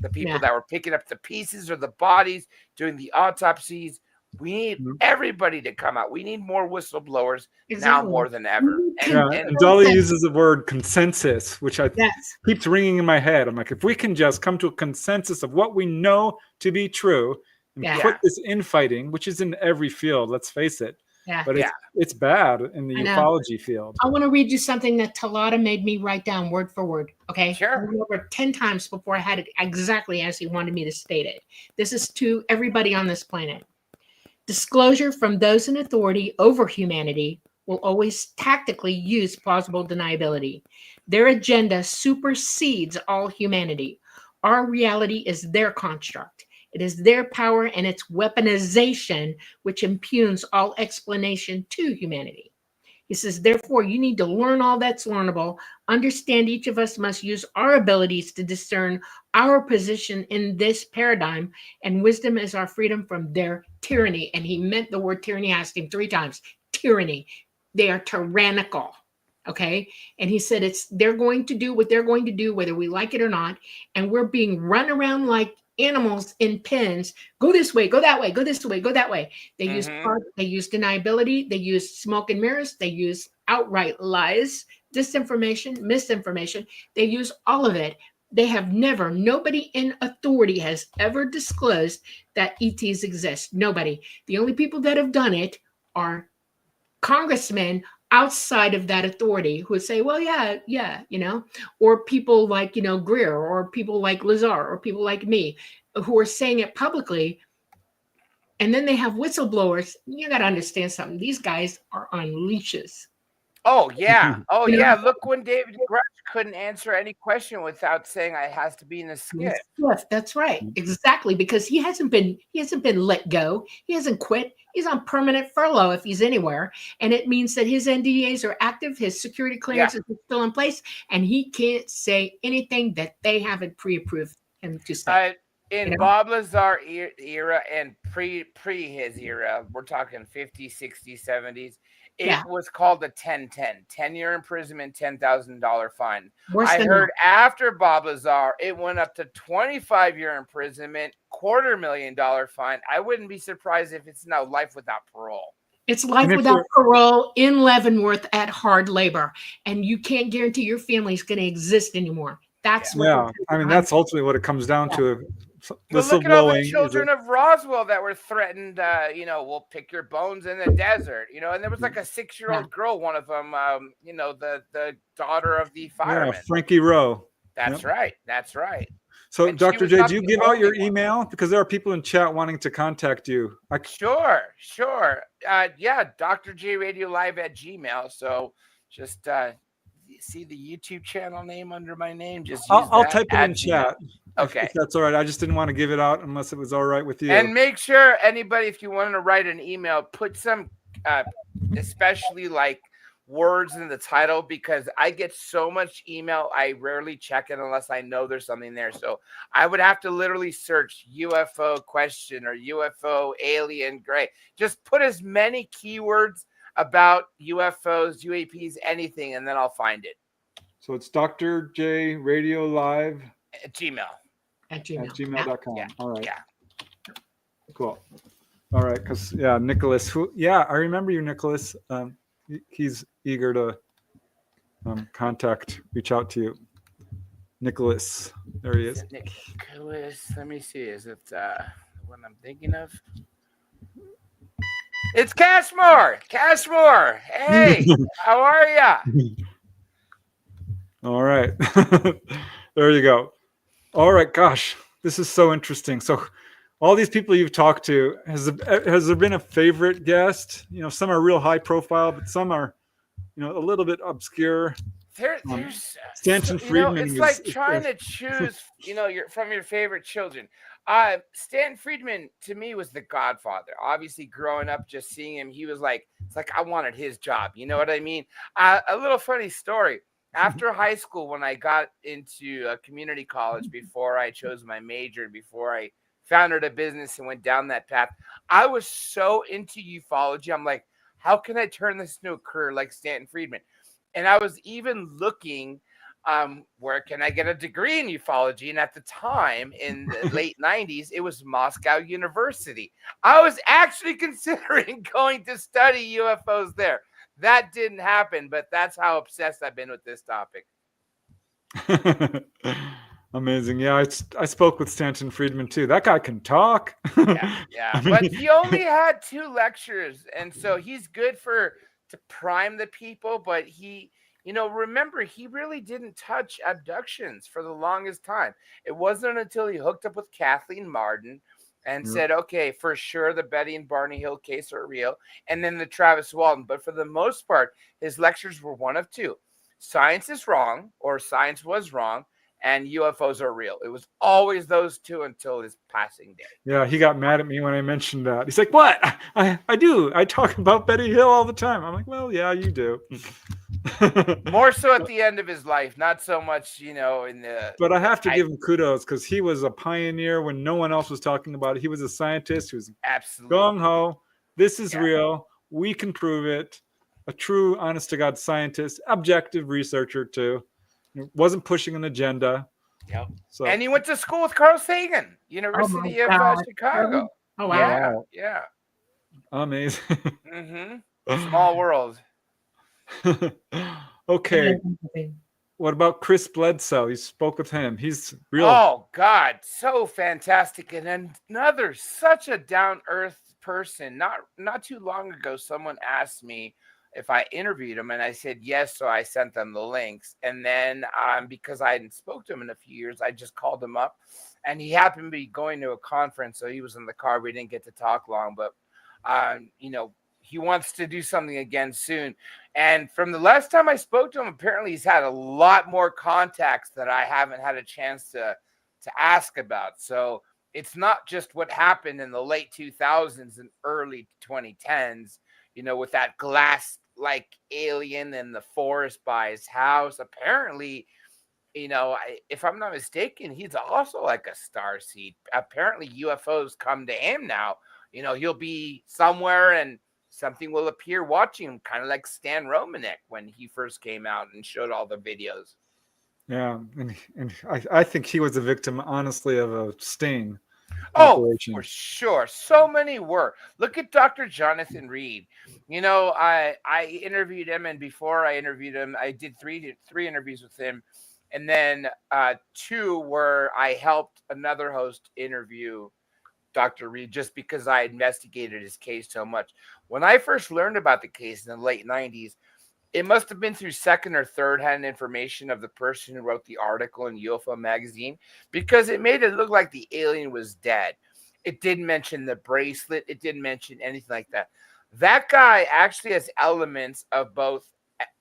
the people that were picking up the pieces or the bodies, doing the autopsies. We need everybody to come out. We need more whistleblowers now more than ever. And Dolly uses the word consensus, which keeps ringing in my head. I'm like, if we can just come to a consensus of what we know to be true and quit this infighting, which is in every field, let's face it. But it's bad in the ufology field. I want to read you something that Talata made me write down word for word. Okay. Sure. I went over 10 times before I had it exactly as he wanted me to state it. This is to everybody on this planet. Disclosure from those in authority over humanity will always tactically use plausible deniability. Their agenda supersedes all humanity. Our reality is their construct. It is their power and its weaponization which impugns all explanation to humanity. He says, therefore, you need to learn all that's learnable. Understand each of us must use our abilities to discern our position in this paradigm, and wisdom is our freedom from their tyranny. And he meant the word tyranny. I asked him 3 times. Tyranny. They are tyrannical. Okay. And he said they're going to do what they're going to do, whether we like it or not. And we're being run around like animals in pens. Go this way, go that way, go this way, go that way. They use deniability, they use smoke and mirrors, they use outright lies, disinformation, misinformation. They use all of it. They have nobody in authority has ever disclosed that ETs exist. Nobody. The only people that have done it are congressmen outside of that authority who would say, well, yeah, or people like, Greer, or people like Lazar, or people like me who are saying it publicly. And then they have whistleblowers. You got to understand something. These guys are on leashes. Oh, yeah. Oh, yeah. Look, when David Grush couldn't answer any question without saying it has to be in a skiff. That's right. Exactly. Because he hasn't been let go. He hasn't quit. He's on permanent furlough if he's anywhere. And it means that his NDAs are active. His security clearance is still in place. And he can't say anything that they haven't pre-approved him to say. In Bob Lazar era and pre his era, we're talking 50s, 60s, 70s. It was called a 10-10, 10-year imprisonment, $10,000 fine. I heard after Bob Lazar, it went up to 25-year imprisonment, $250,000 fine. I wouldn't be surprised if it's now life without parole. It's life without parole in Leavenworth at hard labor. And you can't guarantee your family is going to exist anymore. That's that's ultimately what it comes down to. Look at all the children of Roswell that were threatened. We'll pick your bones in the desert. And there was like a 6-year-old girl, one of them. The daughter of the fireman. Yeah, Frankie Rowe. That's right. That's right. So, and Dr. J, do you give out your email? Because there are people in chat wanting to contact you. Sure. Dr. J Radio Live at Gmail. So just see the YouTube channel name under my name. Just I'll type it in chat. Okay. If that's all right. I just didn't want to give it out unless it was all right with you. And make sure anybody, if you want to write an email, put some especially like words in the title, because I get so much email. I rarely check it unless I know there's something there. So I would have to literally search UFO question or UFO alien gray. Just put as many keywords about UFOs, UAPs, anything, and then I'll find it. So it's Dr. J Radio Live At Gmail. At Gmail. at gmail.com. Yeah. All right. Yeah. Cool. All right. Because, Nicholas, I remember you, Nicholas. He's eager to reach out to you. Nicholas. There he is. Nicholas, let me see. Is it what I'm thinking of? It's Cashmore. Cashmore. Hey, how are ya? All right. There you go. All right. Gosh, this is so interesting. So all these people you've talked to, has there been a favorite guest? Some are real high profile, but some are, a little bit obscure. There's Stanton Friedman. It's like trying to choose, from your favorite children. Stanton Friedman to me was the godfather. Obviously, growing up, just seeing him, he was like, it's like I wanted his job. You know what I mean? A little funny story. After high school, when I got into a community college, before I chose my major, before I founded a business and went down that path, I was so into ufology. I'm like, how can I turn this into a career like Stanton Friedman? And I was even looking, where can I get a degree in ufology? And at the time, in the late 90s, it was Moscow University. I was actually considering going to study UFOs there. That didn't happen, but that's how obsessed I've been with this topic. Amazing. Yeah, I spoke with Stanton Friedman too. That guy can talk. Yeah. I mean, but he only had 2 lectures, and so he's good to prime the people. But he, remember, he really didn't touch abductions for the longest time. It wasn't until he hooked up with Kathleen Marden and said, okay, for sure, the Betty and Barney Hill case are real, and then the Travis Walton. But for the most part, his lectures were one of 2. Science is wrong, or science was wrong, and UFOs are real. It was always those 2 until his passing day. Yeah, he got mad at me when I mentioned that. He's like, what? I do. I talk about Betty Hill all the time. I'm like, well, yeah, you do. More so at the end of his life, not so much, in the... But I have to give him kudos, because he was a pioneer when no one else was talking about it. He was a scientist who was absolutely gung-ho. This is real. We can prove it. A true, honest-to-God scientist, objective researcher, too. Wasn't pushing an agenda. Yep. So, and he went to school with Carl Sagan, University of Chicago. Oh, wow. Yeah. Amazing. Small world. Okay. What about Chris Bledsoe? You spoke with him. He's real. Oh, God. So fantastic. And another such a down-earth person. Not too long ago, someone asked me if I interviewed him, and I said yes, so I sent them the links. And then because I hadn't spoke to him in a few years, I just called him up, and he happened to be going to a conference, so he was in the car. We didn't get to talk long, but he wants to do something again soon. And from the last time I spoke to him, apparently he's had a lot more contacts that I haven't had a chance to ask about. So it's not just what happened in the late 2000s and early 2010s, with that glass-like alien in the forest by his house. Apparently, if I'm not mistaken, he's also like a starseed. Apparently, UFOs come to him now. He'll be somewhere and something will appear watching him, kind of like Stan Romanek when he first came out and showed all the videos. Yeah, and I think he was a victim, honestly, of a sting. Operation. Oh, for sure. So many were. Look at Dr. Jonathan Reed. I interviewed him, and before I interviewed him, I did three interviews with him, and then 2 where I helped another host interview Dr. Reed just because I investigated his case so much. When I first learned about the case in the late 90s, it must have been through second or third hand information of the person who wrote the article in UFO magazine, because it made it look like the alien was dead. It didn't mention the bracelet. It didn't mention anything like that. That guy actually has elements of both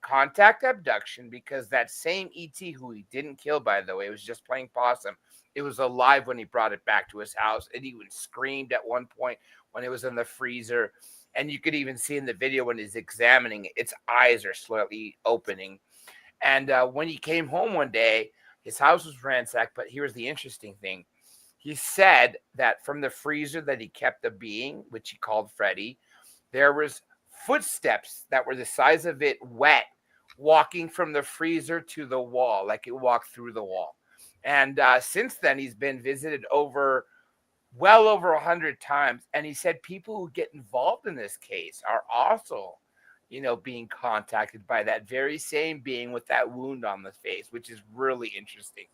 contact abduction, because that same ET, who he didn't kill, by the way, was just playing possum. It was alive when he brought it back to his house. It even screamed at one point when it was in the freezer. And you could even see in the video when he's examining it, its eyes are slowly opening. And when he came home one day, his house was ransacked. But here's the interesting thing. He said that from the freezer that he kept the being, which he called Freddy, there was footsteps that were the size of it wet, walking from the freezer to the wall, like it walked through the wall. And since then, he's been visited well over 100 times. And he said people who get involved in this case are also, being contacted by that very same being with that wound on the face, which is really interesting.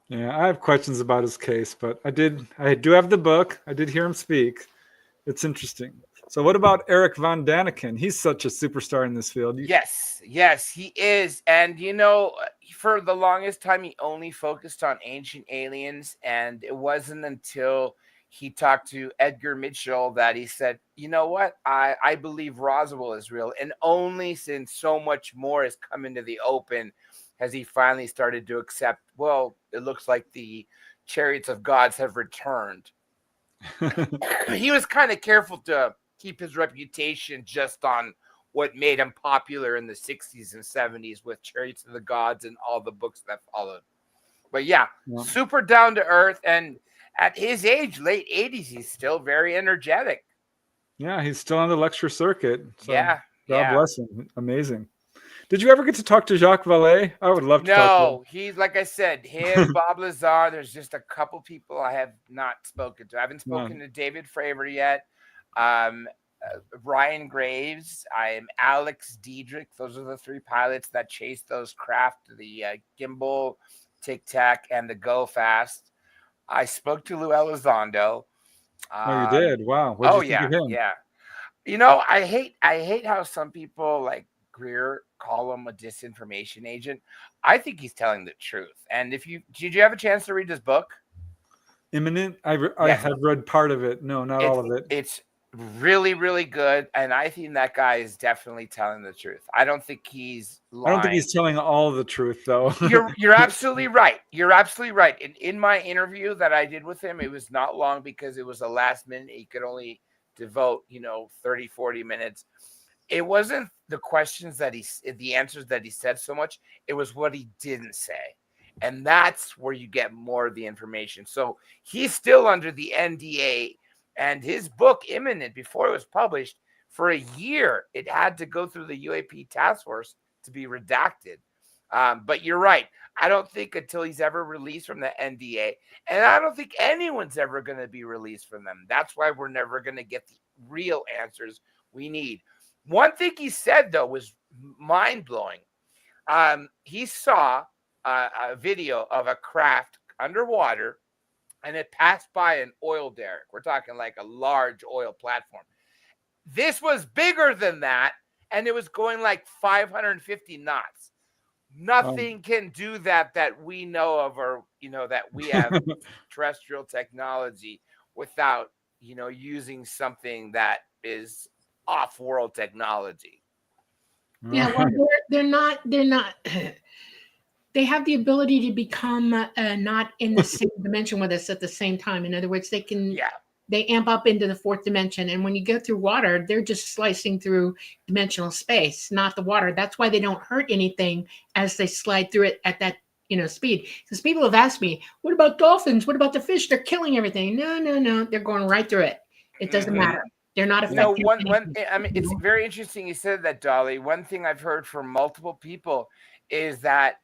Yeah, I have questions about his case, but I do have the book. I did hear him speak. It's interesting. So what about Erich Von Daniken? He's such a superstar in this field. Yes, he is. And, for the longest time, he only focused on ancient aliens. And it wasn't until he talked to Edgar Mitchell that he said, you know what? I believe Roswell is real. And only since so much more has come into the open has he finally started to accept, well, it looks like the chariots of gods have returned. He was kind of careful to keep his reputation just on what made him popular in the 60s and 70s with Chariots of the Gods and all the books that followed. But yeah, super down to earth. And at his age, late 80s, he's still very energetic. Yeah, he's still on the lecture circuit. So God bless him. Amazing. Did you ever get to talk to Jacques Vallée? I would love to talk to him. No, he's, like I said, him, Bob Lazar. There's just a couple people I have not spoken to. I haven't spoken to David Fravor yet. Ryan Graves. I'm Alex Diedrich. Those are the three pilots that chased those craft, the Gimbal, Tic Tac, and the Go Fast. I spoke to Lou Elizondo. Oh, you did? Wow. What did you think of him? Yeah. I hate how some people like Greer call him a disinformation agent. I think he's telling the truth. And did you have a chance to read this book? Imminent? I had read part of it. No, not all of it. It's really, really good. And I think that guy is definitely telling the truth. I don't think he's lying. I don't think he's telling all the truth, though. You're absolutely right. You're absolutely right. In my interview that I did with him, it was not long because it was a last minute. He could only devote, 30, 40 minutes. It wasn't the questions the answers that he said so much. It was what he didn't say. And that's where you get more of the information. So he's still under the NDA, and his book, Imminent, before it was published, for a year, it had to go through the UAP task force to be redacted. But you're right. I don't think until he's ever released from the NDA, and I don't think anyone's ever going to be released from them. That's why we're never going to get the real answers we need. One thing he said, though, was mind-blowing. He saw a video of a craft underwater, and it passed by an oil derrick. We're talking like a large oil platform. This was bigger than that, and it was going like 550 knots. Nothing can do that we know of, or, that we have terrestrial technology without, using something that is off-world technology. Yeah, well, they're not. They have the ability to become not in the same dimension with us at the same time. In other words, they amp up into the fourth dimension. And when you go through water, they're just slicing through dimensional space, not the water. That's why they don't hurt anything as they slide through it at that, speed. Because people have asked me, what about dolphins? What about the fish? They're killing everything. No. They're going right through it. It doesn't matter. They're not affecting anything. It's very interesting you said that, Dolly. One thing I've heard from multiple people is that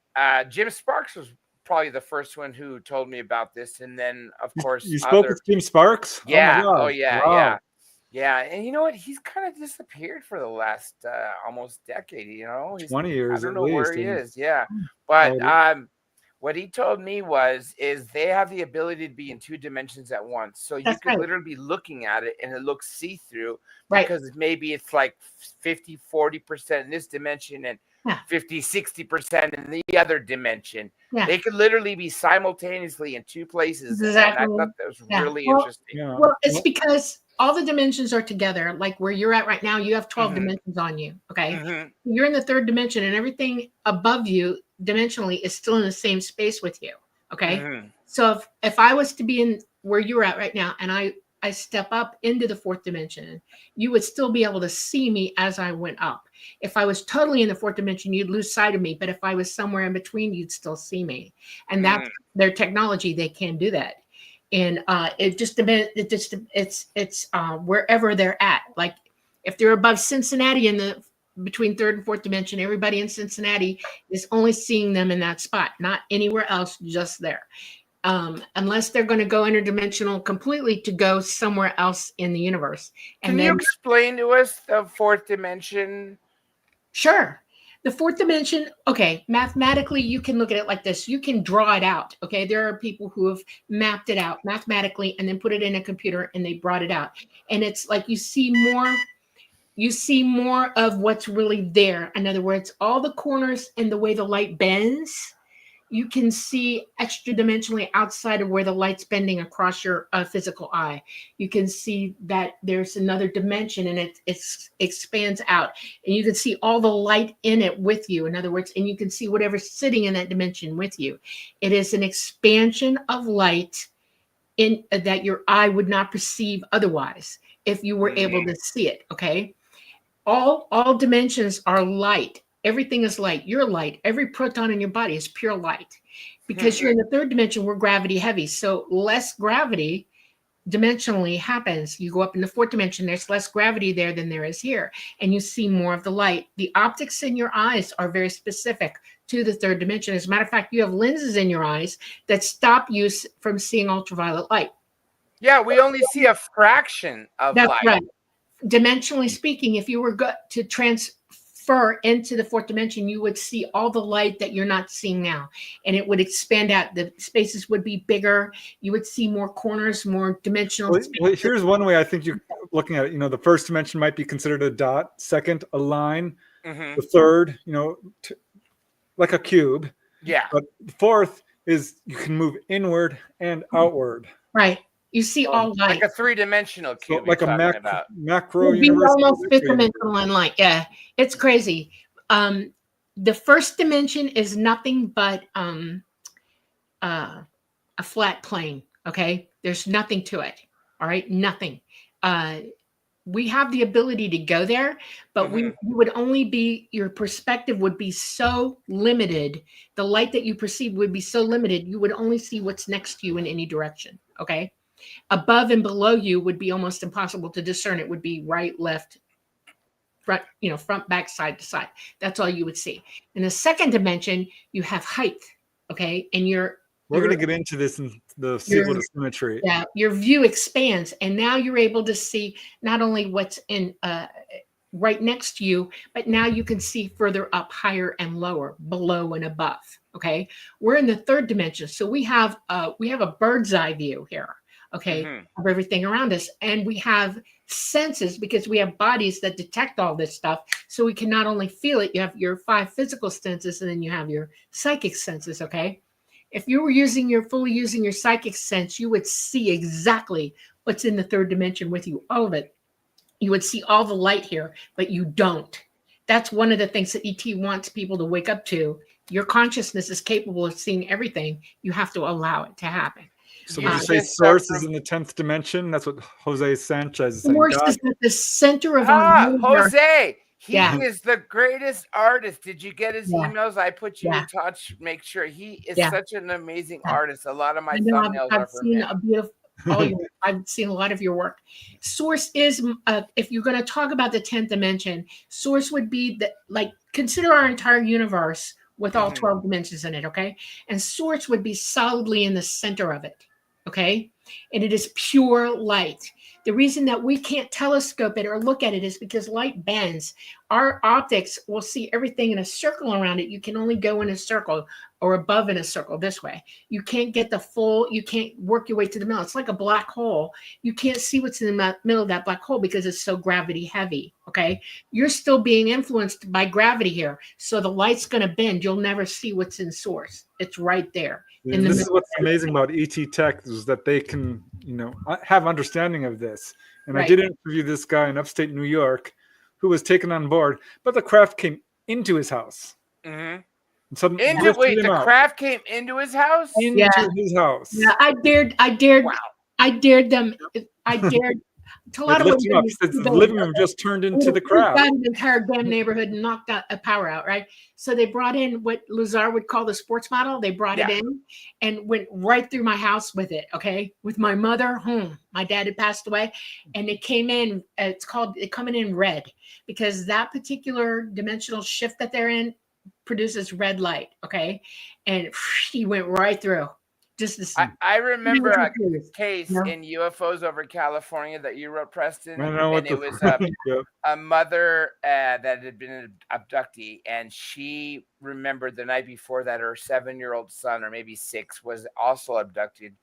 Jim Sparks was probably the first one who told me about this, and then of course you spoke with Jim Sparks. Yeah. Wow. And you know what? He's kind of disappeared for the last almost decade. He's 20 years. I don't know where he is. Yeah, but what he told me is they have the ability to be in two dimensions at once. So you could literally be looking at it and it looks see-through, because maybe it's like 50, 40% in this dimension and 50, 60% in the other dimension. Yeah. They could literally be simultaneously in two places. Exactly. And I thought that was really interesting. Yeah. Well, it's because all the dimensions are together. Like where you're at right now, you have 12 dimensions on you. Okay. You're in the third dimension, and everything above you dimensionally is still in the same space with you. Okay. So if I was to be in where you're at right now, and I I step up into the fourth dimension, you would still be able to see me as I went up. If I was totally in the fourth dimension, you'd lose sight of me. But if I was somewhere in between, you'd still see me. And that's their technology. They can do that. And it just depends. It's wherever they're at. Like if they're above Cincinnati in the between third and fourth dimension, everybody in Cincinnati is only seeing them in that spot, not anywhere else, just there. Unless they're going to go interdimensional completely to go somewhere else in the universe. And Can you explain to us the fourth dimension? Sure. The fourth dimension, okay, mathematically, you can look at it like this. You can draw it out, okay? There are people who have mapped it out mathematically and then put it in a computer and they brought it out. And it's like you see more of what's really there. In other words, all the corners and the way the light bends, you can see extra dimensionally outside of where the light's bending across your physical eye. You can see that there's another dimension and it expands out, and you can see all the light in it with you. In other words, and you can see whatever's sitting in that dimension with you. It is an expansion of light in that your eye would not perceive otherwise if you were able to see it. Okay, all dimensions are light. Everything is light. You're light. Every proton in your body is pure light. Because you're in the third dimension, we're gravity heavy. So less gravity dimensionally happens. You go up in the fourth dimension, there's less gravity there than there is here. And you see more of the light. The optics in your eyes are very specific to the third dimension. As a matter of fact, you have lenses in your eyes that stop you from seeing ultraviolet light. Yeah, we only see a fraction of That's light. right. Dimensionally speaking, if you were to transfer into the fourth dimension, you would see all the light that you're not seeing now, and it would expand out. The spaces would be bigger. You would see more corners, more dimensional. Well, here's one way I think you're looking at it. The first dimension might be considered a dot, second a line, the third, like a cube. Yeah. But the fourth is you can move inward and outward. Right. You see all light. Like a three-dimensional cube. So like a macro universe. Almost fifth dimensional in light. Yeah, it's crazy. The first dimension is nothing but a flat plane. Okay, there's nothing to it. All right, nothing. We have the ability to go there, but we would only be, your perspective would be so limited. The light that you perceive would be so limited. You would only see what's next to you in any direction. Okay. Above and below you would be almost impossible to discern. It would be right, left, front, front, back, side to side. That's all you would see. In the second dimension, you have height. Okay. And we're going to get into this in the sequel to symmetry. Yeah. Your view expands, and now you're able to see not only what's in right next to you, but now you can see further up, higher and lower, below and above. Okay. We're in the third dimension. So we have a bird's eye view here. Okay, of everything around us. And we have senses because we have bodies that detect all this stuff. So we can not only feel it, you have your 5 physical senses, and then you have your psychic senses. Okay. If you were fully using your psychic sense, you would see exactly what's in the third dimension with you, all of it. You would see all the light here, but you don't. That's one of the things that ET wants people to wake up to. Your consciousness is capable of seeing everything. You have to allow it to happen. So would you say source is in the 10th dimension? That's what Jose Sanchez is saying. Source is at the center of our universe. Jose, he is the greatest artist. Did you get his emails? I put you in touch. Make sure he is such an amazing artist. A lot of my thumbnails are from him. I've seen a lot of your work. Source is, if you're going to talk about the 10th dimension, source would be consider our entire universe with all 12 dimensions in it. Okay. And source would be solidly in the center of it. Okay. And it is pure light. The reason that we can't telescope it or look at it is because light bends. Our optics will see everything in a circle around it. You can only go in a circle or above in a circle this way. You can't get you can't work your way to the middle. It's like a black hole. You can't see what's in the middle of that black hole because it's so gravity heavy. Okay. You're still being influenced by gravity here. So the light's going to bend. You'll never see what's in source. It's right there. This is what's amazing about ET Tech is that they can, have understanding of this. And I did interview this guy in upstate New York who was taken on board, but the craft came into his house. Mm-hmm. The craft came into his house? Into his house. Yeah, I dared. Wow. I dared them. I dared. A lot It of lifts him up. women. He says the living room just turned into the crowd. Got an entire damn neighborhood and knocked out a power out, right? So they brought in what Lazar would call the sports model. They brought it in and went right through my house with it. Okay, with my mother home. My dad had passed away, and it came in. It coming in red because that particular dimensional shift that they're in produces red light. Okay, and he went right through. Just this. I remember a case in UFOs over California that you wrote, Preston, and it was a mother that had been an abductee, and she remembered the night before that her 7-year-old son, or maybe 6, was also abducted,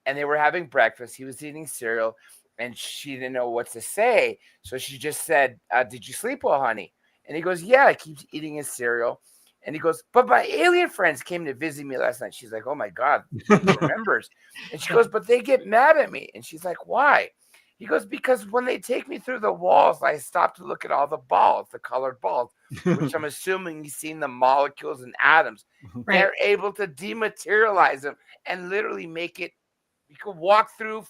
and they were having breakfast. He was eating cereal, and she didn't know what to say, so she just said, "Did you sleep well, honey?" And he goes, "Yeah, I keep eating his cereal." And he goes, "But my alien friends came to visit me last night." She's like, "Oh my God, he remembers." And she goes, "But they get mad at me." And she's like, "Why?" He goes, "Because when they take me through the walls, I stop to look at all the balls, the colored balls, which I'm assuming he's seen the molecules and atoms. Right. They're able to dematerialize them and literally make it, you can walk through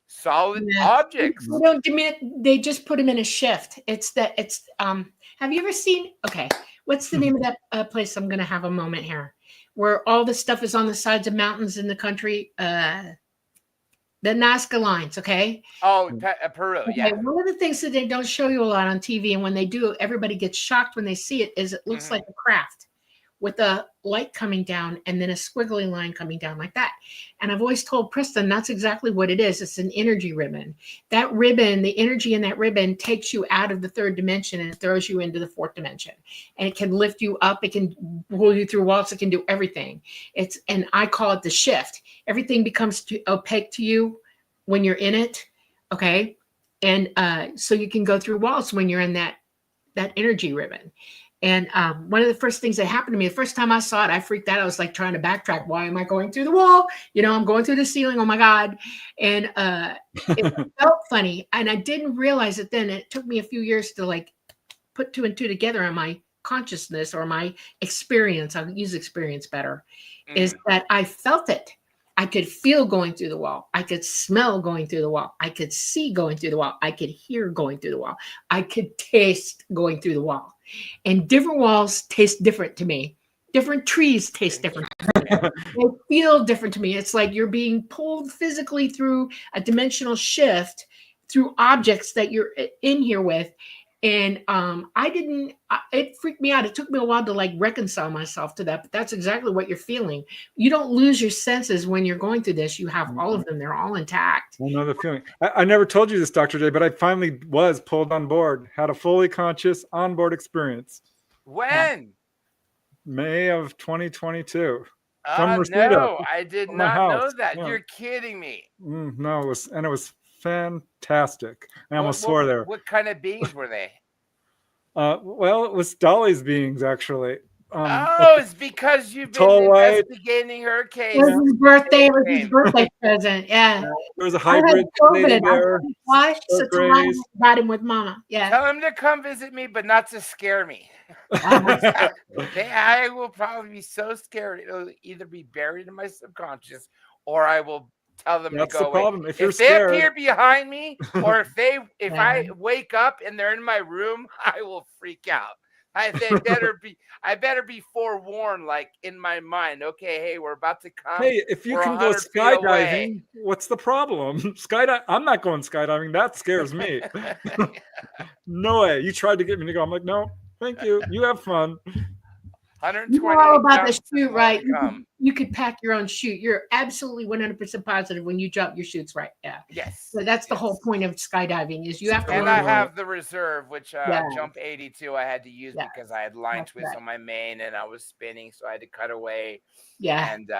solid objects." They don't they just put them in a shift. Have you ever seen, what's the name of that place? I'm going to have a moment here where all the stuff is on the sides of mountains in the country. The Nazca lines. Okay. Oh, Peru. Okay. Yeah. One of the things that they don't show you a lot on TV, and when they do, everybody gets shocked when they see it, is it looks like a craft with a light coming down and then a squiggly line coming down like that. And I've always told Preston that's exactly what it is. It's an energy ribbon. That ribbon, the energy in that ribbon takes you out of the 3rd dimension and it throws you into the 4th dimension. And it can lift you up. It can pull you through walls. It can do everything. And I call it the shift. Everything becomes opaque to you when you're in it. Okay. And so you can go through walls when you're in that energy ribbon. And one of the first things that happened to me, the first time I saw it, I freaked out. I was like trying to backtrack. Why am I going through the wall? I'm going through the ceiling. Oh my God. And it felt funny. And I didn't realize it then. It took me a few years to like put 2 and 2 together on my consciousness or my experience. I'll use experience better. Is that I felt it. I could feel going through the wall. I could smell going through the wall. I could see going through the wall. I could hear going through the wall. I could taste going through the wall. And different walls taste different to me. Different trees taste different. They feel different to me. It's like you're being pulled physically through a dimensional shift through objects that you're in here with. And it freaked me out. It took me a while to like reconcile myself to that, but that's exactly what you're feeling. You don't lose your senses when you're going through this. You have all of them. They're all intact. I know the feeling. I never told you this, Dr. J, but I finally was pulled on board, had a fully conscious onboard experience. When? May of 2022. No, I did not know that. Yeah. You're kidding me. No, it was fantastic. I almost swore there. What kind of beings were they? Well, it was Dolly's beings, actually. It's because you've been investigating her case. It was his birthday. It was his birthday present. Yeah. There was a hybrid lady there. Why? So tomorrow I got him with Mama. Yeah. Tell him to come visit me, but not to scare me. I will probably be so scared it'll either be buried in my subconscious, or I will tell them to go away. If they appear behind me, or if I wake up and they're in my room, I will freak out. I better be forewarned, like in my mind. Okay, hey, we're about to come. Hey, if you can go skydiving, what's the problem? I'm not going skydiving. That scares me. No way. You tried to get me to go. I'm like, no, thank you. You have fun. You know all about the chute, right? You could pack your own chute. You're absolutely 100% positive when you jump, your chute's right. Yeah. Yes. So that's the whole point of skydiving is you have to. And I have the reserve, which jump 82 I had to use because I had line twists on my main and I was spinning, so I had to cut away. Yeah. And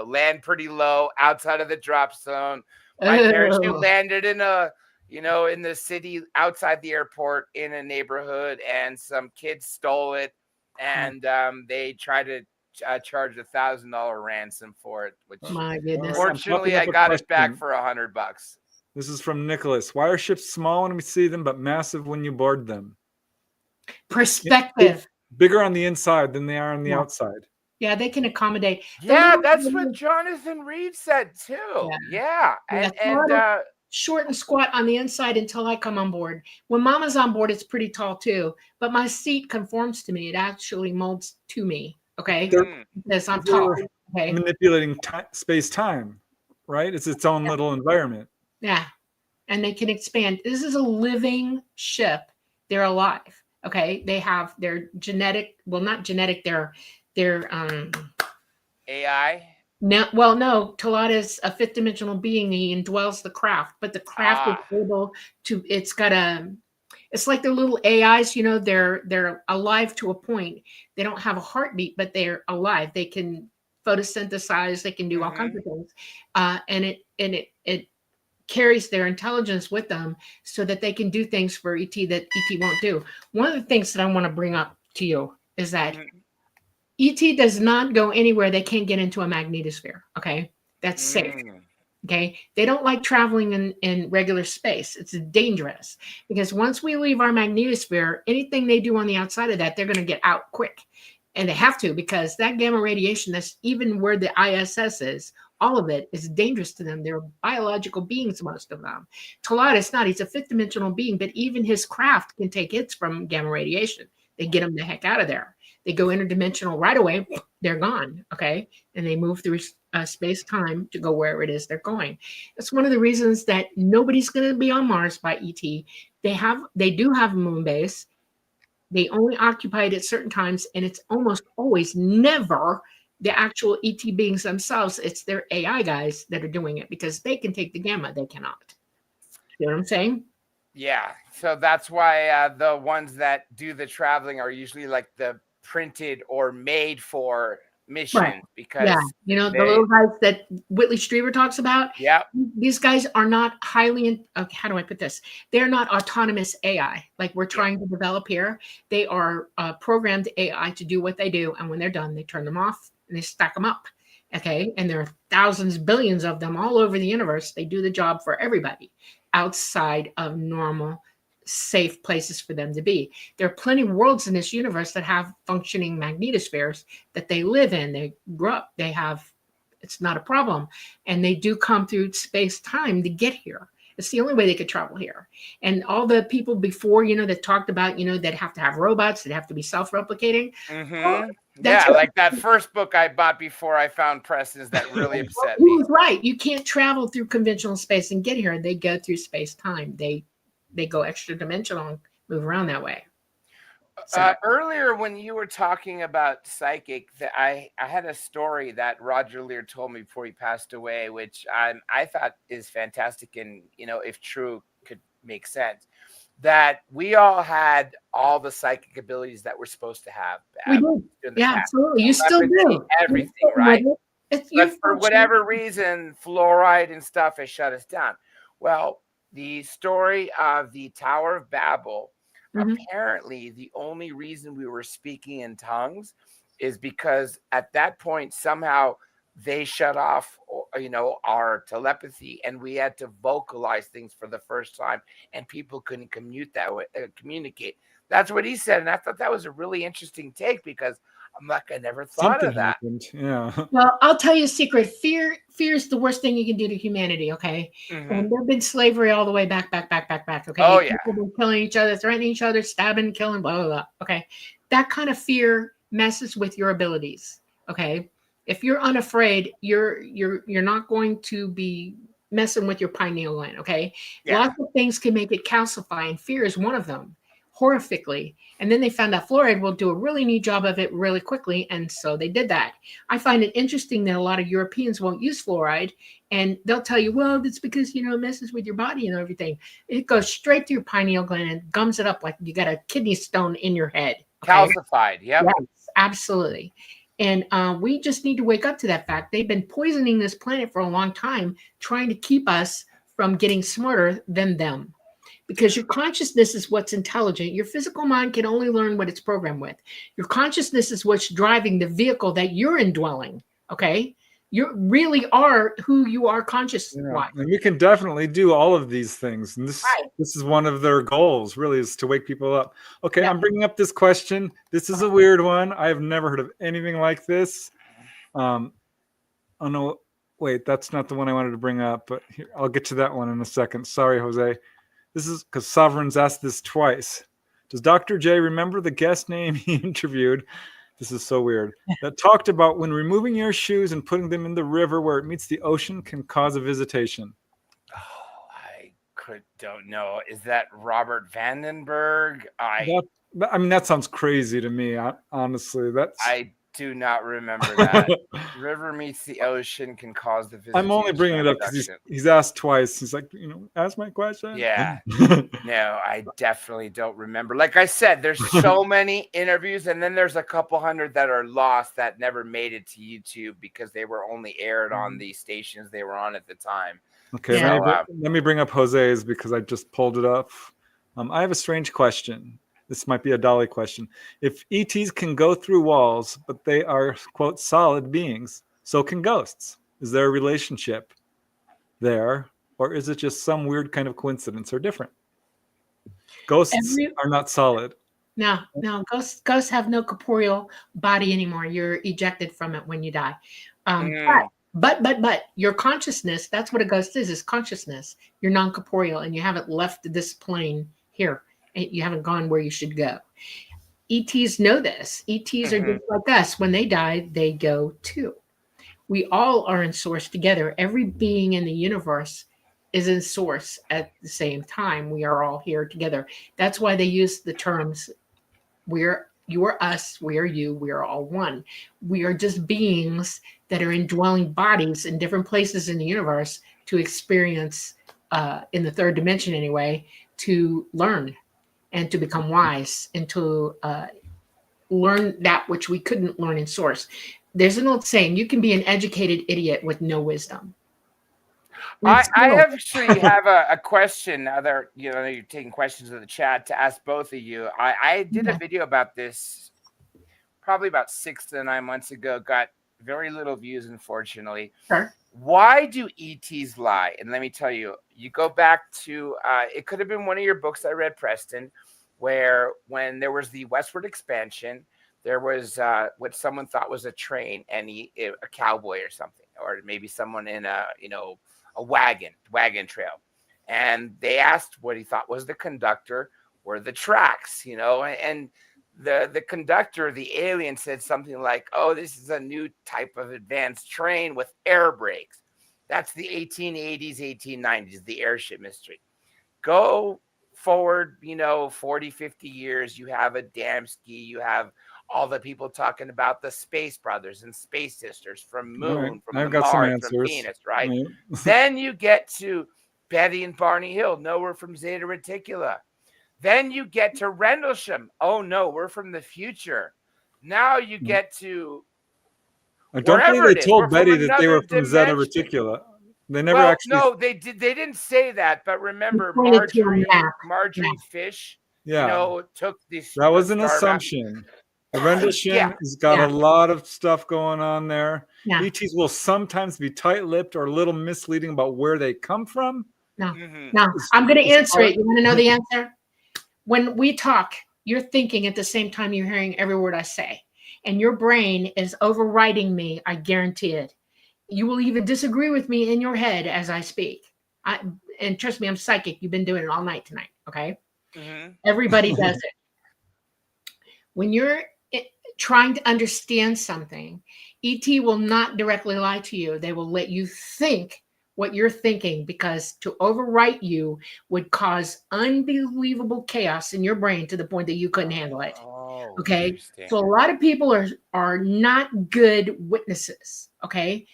land pretty low outside of the drop zone. My parachute landed in in the city outside the airport in a neighborhood, and some kids stole it. And they tried to charge $1,000 ransom for it, which my goodness. Fortunately I got it back for $100. This is from Nicholas. Why are ships small when we see them, but massive when you board them? Perspective. Bigger on the inside than they are on the outside. Yeah, they can accommodate. Yeah, that's what Jonathan Reed said too. Yeah. And short and squat on the inside until I come on board. When Mama's on board, it's pretty tall too. But my seat conforms to me. It actually molds to me. Okay, because I'm tall. Okay, manipulating space-time, right? It's its own little environment. Yeah, and they can expand. This is a living ship. They're alive. Okay, they have their genetic. Well, not genetic. Their AI. No, Talat is a fifth dimensional being. He indwells the craft, but the craft is able to. It's like they're little AIs. You know, they're alive to a point. They don't have a heartbeat, but they're alive. They can photosynthesize. They can do all kinds of things, and it carries their intelligence with them so that they can do things for ET that ET won't do. One of the things that I want to bring up to you is that ET does not go anywhere they can't get into a magnetosphere. Okay, that's safe. Okay, they don't like traveling in regular space. It's dangerous because once we leave our magnetosphere, anything they do on the outside of that, they're going to get out quick, and they have to because that gamma radiation, that's even where the ISS is, all of it is dangerous to them. They're biological beings, most of them. Talat is not. He's a fifth dimensional being, but even his craft can take hits from gamma radiation. They get him the heck out of there. They go interdimensional right away. They're gone. Okay. And they move through space time to go wherever it is they're going. That's one of the reasons that nobody's going to be on Mars by ET. They do have a moon base. They only occupy it at certain times. And it's almost always never the actual ET beings themselves. It's their AI guys that are doing it because they can take the gamma. They cannot. You know what I'm saying? Yeah. So that's why the ones that do the traveling are usually like the printed or made for mission, right. Because the little guys that Whitley Strieber talks about. Yeah, these guys are not highly. How do I put this? They're not autonomous AI like we're trying to develop here. They are programmed AI to do what they do, and when they're done, they turn them off and they stack them up. Okay, and there are thousands, billions of them all over the universe. They do the job for everybody outside of normal, safe places for them to be. There are plenty of worlds in this universe that have functioning magnetospheres that they live in. They grow up. They have, it's not a problem. And they do come through space-time to get here. It's the only way they could travel here. And all the people before, that talked about, that have to have robots, that have to be self-replicating. Mm-hmm. Like that first book I bought before I found Preston's that really upset me. He was right. You can't travel through conventional space and get here. They go through space-time. They go extra dimensional and move around that way. So. Earlier, when you were talking about psychic, I had a story that Roger Lear told me before he passed away, which I thought is fantastic and, if true, could make sense. That we all had all the psychic abilities that we're supposed to have. We do. Yeah, absolutely. You still do. Everything, right? But for whatever reason, fluoride and stuff has shut us down. Well, the story of the Tower of Babel, apparently the only reason we were speaking in tongues is because at that point, somehow they shut off, our telepathy, and we had to vocalize things for the first time, and people couldn't communicate. That's what he said. And I thought that was a really interesting take because I never thought of that. Yeah. Well, I'll tell you a secret. Fear is the worst thing you can do to humanity. Okay. And there's been slavery all the way back. Okay. Oh yeah. People been killing each other, threatening each other, stabbing, killing, blah, blah, blah. Okay. That kind of fear messes with your abilities. Okay. If you're unafraid, you're not going to be messing with your pineal gland. Okay. Yeah. Lots of things can make it calcify, and fear is one of them. Horrifically. And then they found out fluoride will do a really neat job of it really quickly. And so they did that. I find it interesting that a lot of Europeans won't use fluoride, and they'll tell you, well, it's because, it messes with your body and everything. It goes straight to your pineal gland and gums it up like you got a kidney stone in your head. Okay? Calcified. Yep. Yes, absolutely. And we just need to wake up to that fact. They've been poisoning this planet for a long time, trying to keep us from getting smarter than them. Because your consciousness is what's intelligent. Your physical mind can only learn what it's programmed with. Your consciousness is what's driving the vehicle that you're indwelling. Okay. You really are who you are conscious wise. And we can definitely do all of these things. And Right. this is one of their goals, really, is to wake people up. Okay, I'm bringing up this question. This is a weird one. I have never heard of anything like this. Oh, no. Wait, that's not the one I wanted to bring up, but here, I'll get to that one in a second. Sorry, Jose. This is because Sovereign's asked this twice. Does Dr. J remember the guest name he interviewed? This is so weird. That talked about when removing your shoes and putting them in the river where it meets the ocean can cause a visitation. Oh, I don't know. Is that Robert Vandenberg? I mean, that sounds crazy to me. Honestly, I do not remember that. River meets the ocean can cause the visitation. I'm only bringing it up because he's asked twice. He's like, ask my question. Yeah. No, I definitely don't remember. Like I said, there's so many interviews, and then there's a couple hundred that are lost that never made it to YouTube because they were only aired on the stations they were on at the time. Okay, let me bring up Jose's because I just pulled it up. I have a strange question. This might be a Dolly question. If ETs can go through walls, but they are, quote, solid beings, so can ghosts. Is there a relationship there, or is it just some weird kind of coincidence or different? Ghosts are not solid. No, ghosts have no corporeal body anymore. You're ejected from it when you die. But your consciousness, that's what a ghost is consciousness. You're non-corporeal and you haven't left this plane here. You haven't gone where you should go. ETs know this. ETs are just like us. When they die, they go too. We all are in source together. Every being in the universe is in source at the same time. We are all here together. That's why they use the terms, you are us, we are you, we are all one. We are just beings that are indwelling bodies in different places in the universe to experience, in the third dimension anyway, to learn and to become wise and to learn that which we couldn't learn in source. There's an old saying, you can be an educated idiot with no wisdom. I actually have a question now that you're taking questions in the chat to ask both of you. I did a video about this probably about 6 to 9 months ago, got very little views, unfortunately. Sure. Why do ETs lie? And let me tell you, you go back to, it could have been one of your books I read, Preston, where when there was the westward expansion, there was what someone thought was a train and a cowboy or something, or maybe someone in a wagon trail. And they asked what he thought was the conductor or the tracks, and the conductor, the alien, said something like, oh, this is a new type of advanced train with air brakes. That's the 1880s, 1890s, the airship mystery. Go forward, 40, 50 years, you have Adamski, you have all the people talking about the Space Brothers and Space Sisters from Moon, from Mars, from Venus, right? Then you get to Betty and Barney Hill, no, we're from Zeta Reticula. Then you get to Rendlesham. Oh, no, we're from the future. Now you get to I don't think they told Betty that they were from Zeta Reticula. They never actually. No, they did. They didn't say that. But remember, Marjorie Fish, took this. That was an assumption. Rendlesham has got a lot of stuff going on there. Yeah. ETs will sometimes be tight-lipped or a little misleading about where they come from. No, I'm going to answer it. You want to know the answer? When we talk, you're thinking at the same time you're hearing every word I say. And your brain is overriding me, I guarantee it. You will even disagree with me in your head as I speak. And trust me, I'm psychic. You've been doing it all night tonight, okay? Everybody does it. When you're trying to understand something, ET will not directly lie to you. They will let you think what you're thinking, because to overwrite you would cause unbelievable chaos in your brain to the point that you couldn't handle it. Okay. So a lot of people are not good witnesses. Okay.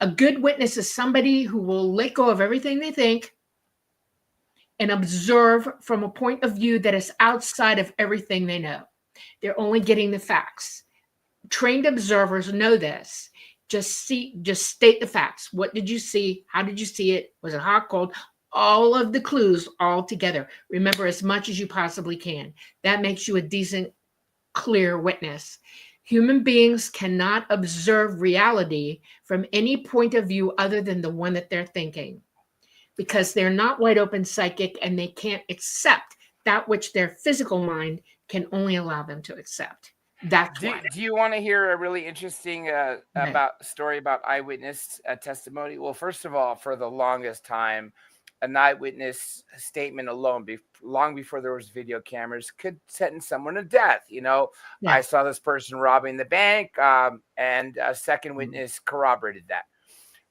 A good witness is somebody who will let go of everything they think and observe from a point of view that is outside of everything they know. They're only getting the facts. Trained observers know this. Just state the facts. What did you see? How did you see it? Was it hot, cold? All of the clues all together. Remember as much as you possibly can. That makes you a decent, clear witness. Human beings cannot observe reality from any point of view other than the one that they're thinking, because they're not wide open psychic and they can't accept that which their physical mind can only allow them to accept. That's why. Do you want to hear a really interesting story about eyewitness testimony? Well, first of all, for the longest time, an eyewitness statement alone, long before there was video cameras, could sentence someone to death. You know, Yeah. I saw this person robbing the bank, and a second witness corroborated that.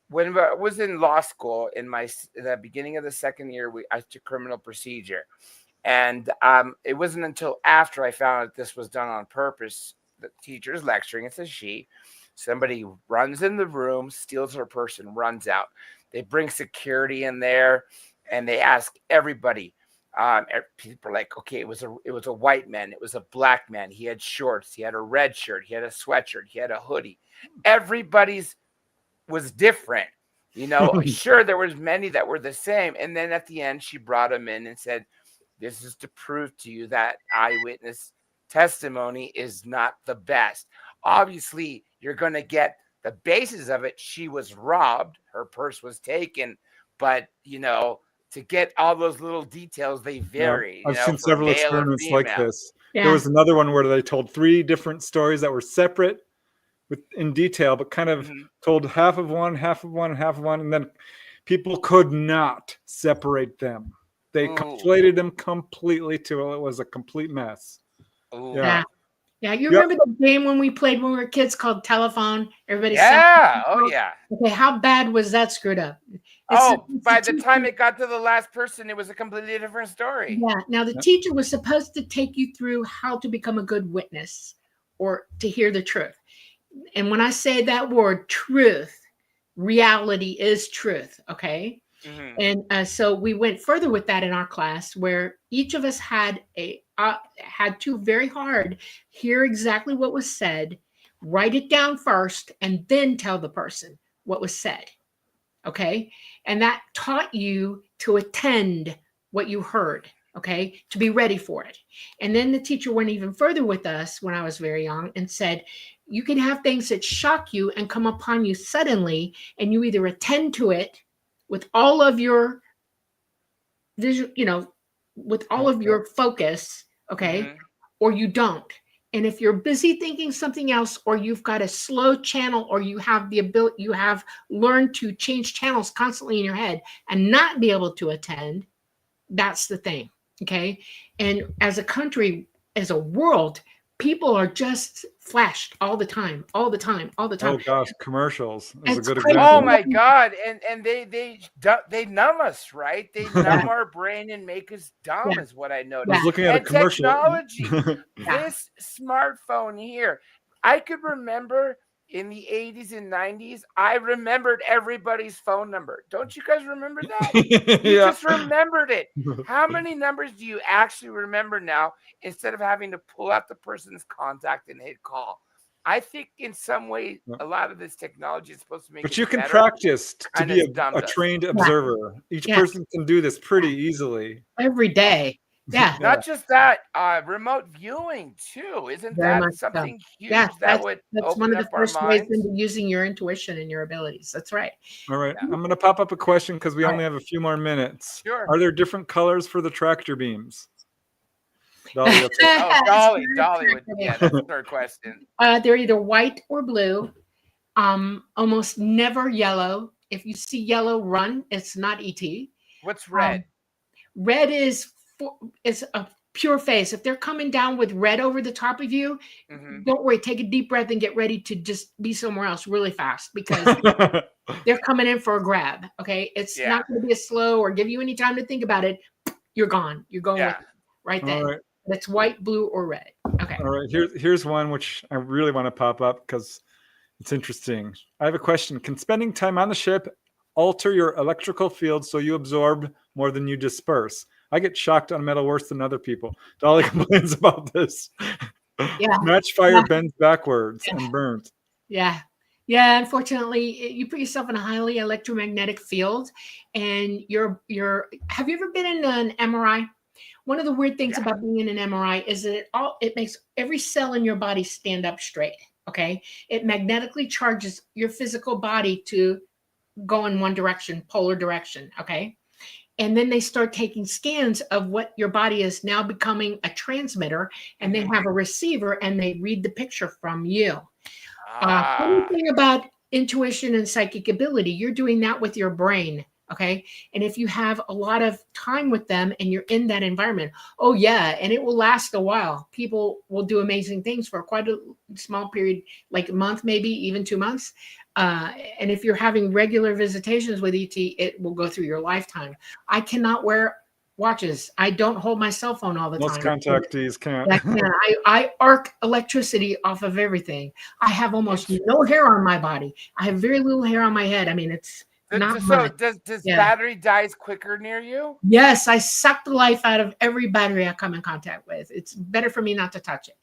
When I was in law school, in the beginning of the second year, I took criminal procedure. And it wasn't until after I found out this was done on purpose. The teacher's lecturing. It's a she. Somebody runs in the room, steals her purse, and runs out. They bring security in there, and they ask everybody. People are like, okay, it was a white man. It was a black man. He had shorts. He had a red shirt. He had a sweatshirt. He had a hoodie. Everybody's was different. You know, sure, there was many that were the same. And then at the end, she brought him in and said, this is to prove to you that eyewitness testimony is not the best. Obviously, you're going to get the basis of it. She was robbed. Her purse was taken. But, you know, to get all those little details, they vary. I've seen several experiments like this. Yeah. There was another one where they told 3 different stories that were separate in detail, but kind of told half of one, half of one, half of one. And then people could not separate them. They conflated them completely till it was a complete mess. Yeah. You remember the game when we played when we were kids called telephone? Everybody yeah. Okay, how bad was that screwed up? By the time it got to the last person, it was a completely different story. Yeah. Now the teacher was supposed to take you through how to become a good witness or to hear the truth. And when I say that word truth, reality is truth. Okay. And so we went further with that in our class, where each of us had to very hard hear exactly what was said, write it down first, and then tell the person what was said. Okay. And that taught you to attend what you heard. Okay. To be ready for it. And then the teacher went even further with us when I was very young and said, you can have things that shock you and come upon you suddenly, and you either attend to it with all of your vision, you know, with all of your focus, okay, or you don't. And if you're busy thinking something else, or you've got a slow channel, or you have the ability, you have learned to change channels constantly in your head and not be able to attend, that's the thing, okay? And as a country, as a world, people are just flashed all the time. Oh gosh, commercials is a good crazy. example. Oh my God. And they numb us, right? They numb our brain and make us dumb is what I noticed. I was looking at a commercial. Technology, this smartphone here, I could remember in the 80s and 90s, I remembered everybody's phone number. Don't you guys remember that? You just remembered it. How many numbers do you actually remember now instead of having to pull out the person's contact and hit call? I think in some way, a lot of this technology is supposed to make But it you can better, practice to and be it's dumbed a us. trained observer. Each person can do this pretty easily. Every day. Yeah. Not just that, remote viewing too. Isn't Very that much something huge that's would that's open one of the up our first ways minds? into using your intuition and your abilities. That's right. All right. I'm going to pop up a question because we only have a few more minutes. Sure. Are there different colors for the tractor beams? Dolly, Dolly would, that's her question. They're either white or blue, almost never yellow. If you see yellow, run. It's not ET. What's red? Red is a pure face. If they're coming down with red over the top of you, don't worry. Take a deep breath and get ready to just be somewhere else really fast, because they're coming in for a grab. Okay, it's not going to be a slow or give you any time to think about it. You're gone. You're going with it right then. All right. That's white, blue, or red. Okay. All right. Here's one which I really want to pop up because it's interesting. I have a question. Can spending time on the ship alter your electrical field so you absorb more than you disperse? I get shocked on metal worse than other people. Dolly complains about this. Yeah. Match fire bends backwards and burns. Yeah. Yeah. Unfortunately, you put yourself in a highly electromagnetic field, and have you ever been in an MRI? One of the weird things Yeah. about being in an MRI is that it makes every cell in your body stand up straight. Okay. It magnetically charges your physical body to go in one direction, polar direction. Okay. And then they start taking scans of what your body is now becoming a transmitter, and they have a receiver and they read the picture from you. Funny thing about intuition and psychic ability, you're doing that with your brain. Okay. And if you have a lot of time with them and you're in that environment, oh, yeah. And it will last a while. People will do amazing things for quite a small period, like a month, maybe even 2 months. And if you're having regular visitations with ET, it will go through your lifetime. I cannot wear watches. I don't hold my cell phone all the Most time. contactees can't. I arc electricity off of everything. I have almost no hair on my body. I have very little hair on my head. I mean, it's not So much. does battery dies quicker near you? Yes, I suck the life out of every battery I come in contact with. It's better for me not to touch it.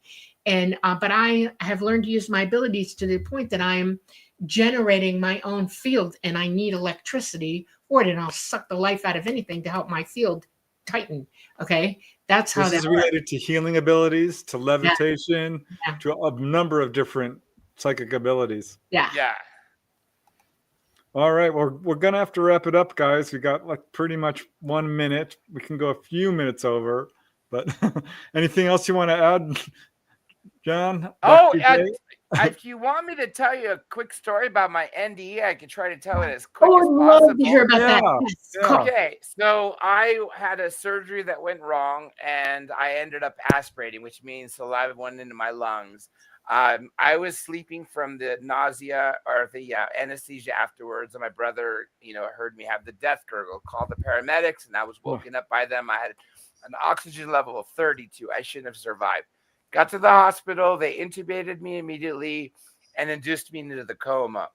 And but I have learned to use my abilities to the point that I am generating my own field, and I need electricity for it, and I'll suck the life out of anything to help my field tighten. Okay, that's how This that is related to healing abilities, to levitation, Yeah. to a number of different psychic abilities. Yeah. All right, well, we're gonna have to wrap it up, guys. We got like pretty much 1 minute. We can go a few minutes over, but anything else you want to add, John? If you want me to tell you a quick story about my NDE, I can try to tell it as quick Oh, as I'd possible. love to hear about that. Yes. Yeah. Okay, so I had a surgery that went wrong, and I ended up aspirating, which means saliva went into my lungs. I was sleeping from the nausea or the anesthesia afterwards, and my brother, heard me have the death gurgle, called the paramedics, and I was woken up by them. I had an oxygen level of 32. I shouldn't have survived. Got to the hospital. They intubated me immediately and induced me into the coma.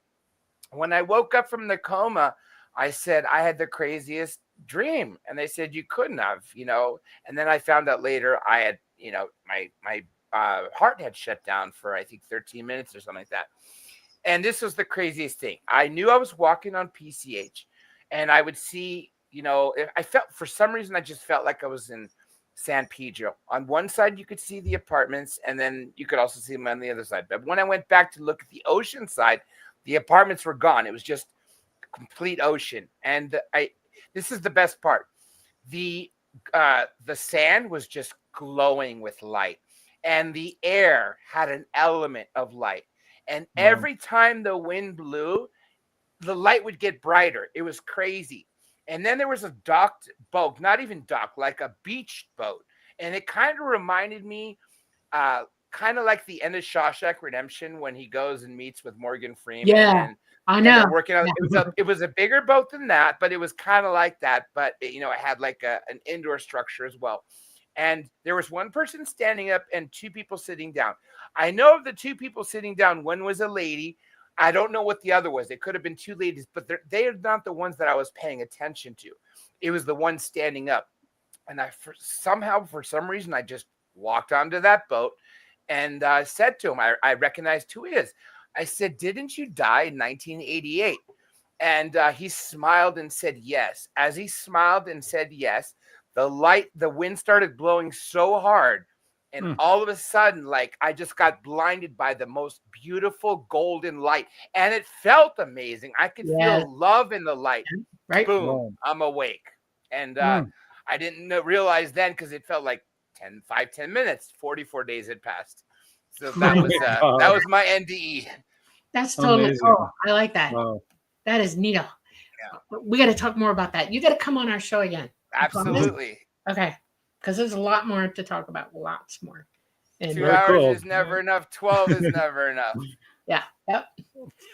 When I woke up from the coma, I said, I had the craziest dream. And they said, you couldn't have, And then I found out later I had, my heart had shut down for, I think, 13 minutes or something like that. And this was the craziest thing. I knew I was walking on PCH, and I would see, I felt, for some reason, I just felt like I was in San Pedro. On one side, you could see the apartments, and then you could also see them on the other side. But when I went back to look at the ocean side, the apartments were gone. It was just complete ocean. And this is the best part. The sand was just glowing with light, and the air had an element of light. And every time the wind blew, the light would get brighter. It was crazy. And then there was a docked boat, not even docked, like a beach boat. And it kind of reminded me, kind of like the end of Shawshank Redemption when he goes and meets with Morgan Freeman. Yeah, I know. And they're working on it was a bigger boat than that, but it was kind of like that. But it had like an indoor structure as well. And there was one person standing up and two people sitting down. I know of the two people sitting down. One was a lady. I don't know what the other was. It could have been two ladies, but they are not the ones that I was paying attention to. It was the one standing up. And for some reason, I just walked onto that boat and said to him, I recognized who he is. I said, didn't you die in 1988? And he smiled and said yes. As he smiled and said yes, the wind started blowing so hard. And all of a sudden, like, I just got blinded by the most beautiful golden light. And it felt amazing. I could feel love in the light. Right. Boom, I'm awake. And I didn't realize then, because it felt like 10 minutes, 44 days had passed. So that was my NDE. That's totally Amazing. cool. I like that. Wow. That is neato. Yeah. We got to talk more about that. You got to come on our show again. Absolutely. Okay. Because there's a lot more to talk about. Lots more. And 2 hours is never enough. 12 is never enough. Yeah. Yep.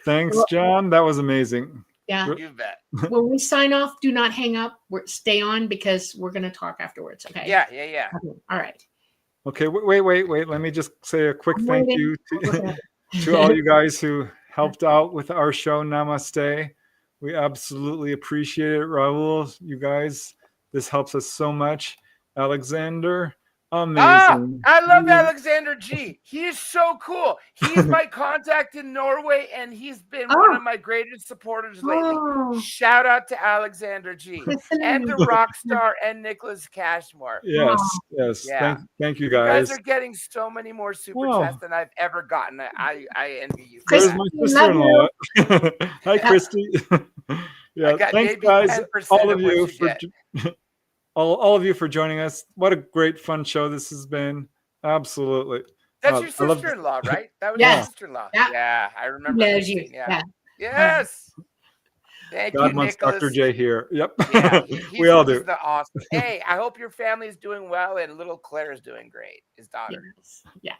Thanks, John. That was amazing. Yeah. You bet. When we sign off, do not hang up. Stay on, because we're going to talk afterwards. Okay. Yeah. Okay. All right. Okay, wait. Let me just say a quick thank you to all you guys who helped out with our show, Namaste. We absolutely appreciate it. Raul, you guys, this helps us so much. Alexander, Amazing. I love Alexander G. He is so cool. He's my contact in Norway, and he's been one of my greatest supporters lately. Oh, Shout out to Alexander G. and the rock star and Nicholas Cashmore. Yes, Wow. yes. Yeah. Thank you You guys guys. are getting so many more super Wow. chats than I've ever gotten. I envy you. For There's that. my Christy, sister-in-law. Hi, Christy. I Yeah, got thanks, maybe guys. 10% All of of what you you for get. all of you for joining us. What a great fun show this has been. Absolutely. That's your I love- sister-in-law, right? That was Yes. your sister-in-law. Yeah. Yeah, I remember. Loves you. Christine, yeah. Yeah. Yes. Thank God you, wants Nicholas. Dr. J here. Yep. Yeah, We all he's do. the awesome. Hey, I hope your family is doing well, and little Claire is doing great. His daughter. Yes. Yeah.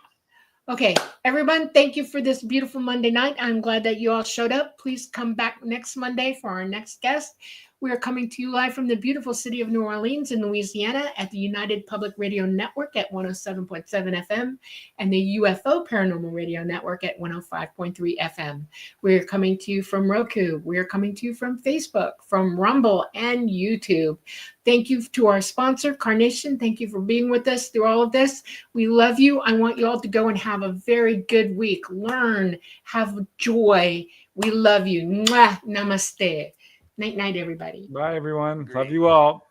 Okay, everyone, thank you for this beautiful Monday night. I'm glad that you all showed up. Please come back next Monday for our next guest. We are coming to you live from the beautiful city of New Orleans in Louisiana at the United Public Radio Network at 107.7 FM and the UFO Paranormal Radio Network at 105.3 FM. We're coming to you from Roku. We're coming to you from Facebook, from Rumble, and YouTube. Thank you to our sponsor, Carnation. Thank you for being with us through all of this. We love you. I want you all to go and have a very good week. Learn, have joy. We love you. Mwah. Namaste. Night, night, everybody. Bye, everyone. Love Great. you all.